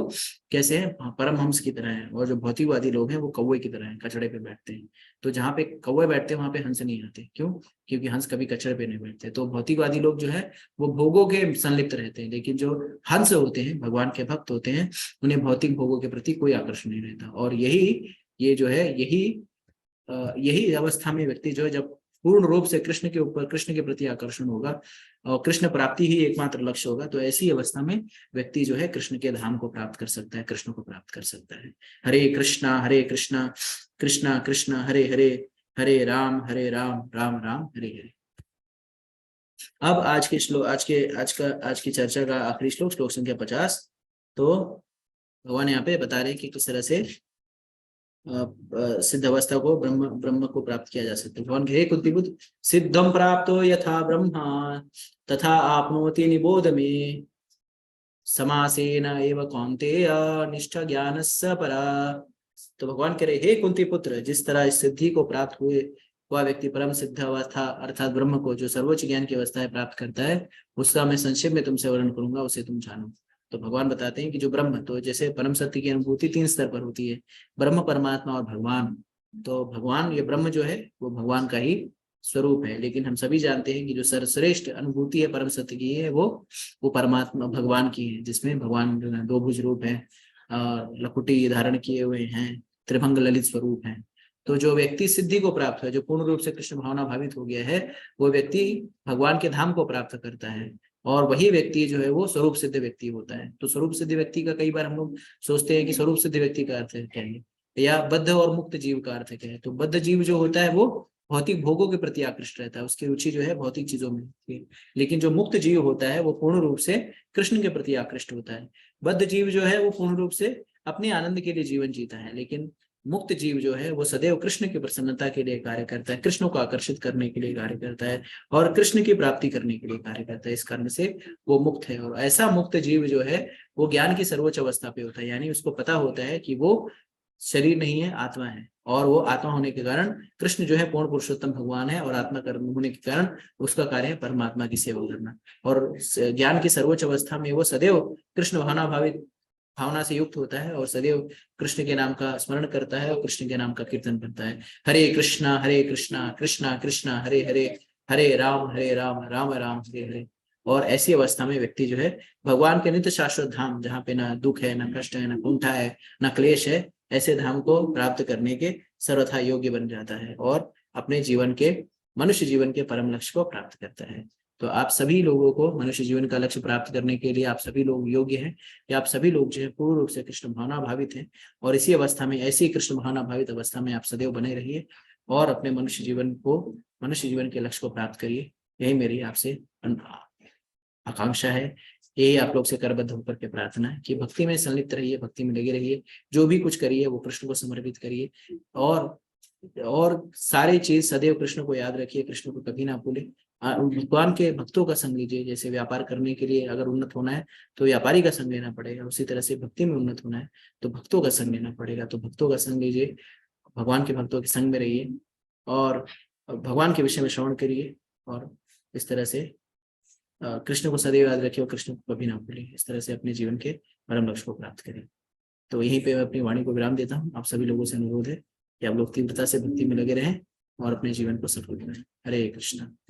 S1: कैसे हैं, परमहंस की तरह हैं। और जो भौतिकवादी लोग हैं वो कौवे की तरह हैं, कचड़े पे बैठते हैं। तो जहाँ पे कौवे बैठते हैं वहां पे हंस नहीं आते। क्यों? क्योंकि हंस कभी कचड़े पे नहीं बैठते। तो भौतिकवादी लोग जो है वो भोगों के संलिप्त रहते हैं, लेकिन जो हंस होते हैं, भगवान के भक्त होते हैं, उन्हें भौतिक भोगों के प्रति कोई आकर्षण नहीं रहता। और यही अवस्था में व्यक्ति जो है, जब पूर्ण रूप से कृष्ण के ऊपर, कृष्ण के प्रति आकर्षण होगा और कृष्ण प्राप्ति ही एकमात्र लक्ष्य होगा, तो ऐसी अवस्था में व्यक्ति जो है कृष्ण के धाम को प्राप्त कर सकता है, कृष्ण को प्राप्त कर सकता है। हरे कृष्णा कृष्णा कृष्णा हरे हरे, हरे राम राम राम हरे हरे। अब आज की चर्चा का आखिरी श्लोक, श्लोक संख्या 50। तो भगवान यहाँ पे बता रहे हैं कि किस तरह से सिद्ध अवस्था को, ब्रह्म को प्राप्त किया जा सकता है। भगवान हे कुंतीपुत्र, सिद्धम प्राप्तो यथा ब्रह्मा तथा आपनोति निबोध में, समासेन एव कौन्तेय निष्ठा ज्ञानस्य परा। तो भगवान कह रहे, हे कुंती पुत्र, जिस तरह इस सिद्धि को प्राप्त हुए वह व्यक्ति परम सिद्ध अवस्था अर्थात ब्रह्म को, जो सर्वोच्च ज्ञान की अवस्था है, प्राप्त करता है, उसका मैं संक्षेप में तुमसे वर्णन करूंगा, उसे तुम जानो। तो भगवान बताते हैं कि जो ब्रह्म, तो जैसे परम सत्य की अनुभूति 3 स्तर पर होती है, ब्रह्म, परमात्मा और भगवान। तो भगवान, ये ब्रह्म जो है वो भगवान का ही स्वरूप है। लेकिन हम सभी जानते हैं कि जो सर्वश्रेष्ठ अनुभूति है परम सत्य की है वो परमात्मा भगवान की है, जिसमें भगवान दो भुज रूप है, लकुटी धारण किए हुए हैं, त्रिभंग ललित स्वरूप है। तो जो व्यक्ति सिद्धि को प्राप्त है, जो पूर्ण रूप से कृष्ण भावना भावित हो गया है, वो व्यक्ति भगवान के धाम को प्राप्त करता है। और वही व्यक्ति जो है वो स्वरूप सिद्ध व्यक्ति होता है। तो स्वरूप सिद्ध व्यक्ति का कई बार हम लोग सोचते हैं कि स्वरूप सिद्ध व्यक्ति का अर्थ क्या है, या बद्ध और मुक्त जीव का अर्थ क्या है। तो बद्ध जीव जो होता है वो भौतिक भोगों के प्रति आकृष्ट रहता है, उसकी रुचि जो है भौतिक चीजों में होती है। लेकिन जो मुक्त जीव होता है वो पूर्ण रूप से कृष्ण के प्रति आकृष्ट होता है। बद्ध जीव जो है वो पूर्ण रूप से अपने आनंद के लिए जीवन जीता है, लेकिन मुक्त जीव जो है वो सदैव कृष्ण की प्रसन्नता के लिए कार्य करता है, कृष्ण को आकर्षित करने के लिए कार्य करता है, और कृष्ण की प्राप्ति करने के लिए कार्य करता है। इस कारण से वो मुक्त है। और ऐसा मुक्त जीव जो है वो ज्ञान की सर्वोच्च अवस्था पे होता है, यानी उसको पता होता है कि वो शरीर नहीं है, आत्मा है। और वो आत्मा होने के कारण कृष्ण जो है पूर्ण पुरुषोत्तम भगवान है, और आत्मा कर्म होने के कारण उसका कार्य है परमात्मा की सेवा करना। और ज्ञान की सर्वोच्च अवस्था में वो सदैव कृष्ण भावना से युक्त होता है, और सदैव कृष्ण के नाम का स्मरण करता है और कृष्ण के नाम का कीर्तन करता है। हरे कृष्णा कृष्णा कृष्णा हरे हरे, हरे राम राम राम हरे हरे। और ऐसी अवस्था में व्यक्ति जो है भगवान के नित्य शाश्वत धाम, जहाँ पे ना दुख है, ना कष्ट है, ना कुंठा है, ना क्लेश है, ऐसे धाम को प्राप्त करने के सर्वथा योग्य बन जाता है, और अपने जीवन के मनुष्य जीवन के परम लक्ष्य को प्राप्त करता है। तो आप सभी लोगों को मनुष्य जीवन का लक्ष्य प्राप्त करने के लिए आप सभी लोग योग्य हैं, कि आप सभी लोग जो है पूर्ण रूप से कृष्ण भावना भावित हैं, और इसी अवस्था में, ऐसी कृष्ण भावना भावित अवस्था में आप सदैव बने रहिए, और अपने मनुष्य जीवन के लक्ष्य को प्राप्त करिए। यही मेरी आपसे आकांक्षा है। यही आप लोग से करबद्ध होकर के प्रार्थना है कि भक्ति में संलिप्त रहिए, भक्ति में लगे रहिए, जो भी कुछ करिए वो कृष्ण को समर्पित करिए, और सारी चीज सदैव कृष्ण को याद रखिए, कृष्ण को कभी ना भूले। भगवान के भक्तों का संग लीजिए। जैसे व्यापार करने के लिए अगर उन्नत होना है तो व्यापारी का संग लेना पड़ेगा, उसी तरह से भक्ति में उन्नत होना है तो भक्तों का संग लेना पड़ेगा। तो भक्तों का संग लीजिए, भगवान के भक्तों के संग में रहिए, और भगवान के विषय में श्रवण करिए, और इस तरह से कृष्ण को सदैव याद रखिए और कृष्ण को कभी ना भूलिए। इस तरह से अपने जीवन के परम लक्ष्य को प्राप्त करें। तो यहीं पे मैं अपनी वाणी को विराम देता हूँ। आप सभी लोगों से अनुरोध है कि आप लोग तीव्रता से भक्ति में लगे रहें और अपने जीवन को सफल करें। हरे कृष्ण।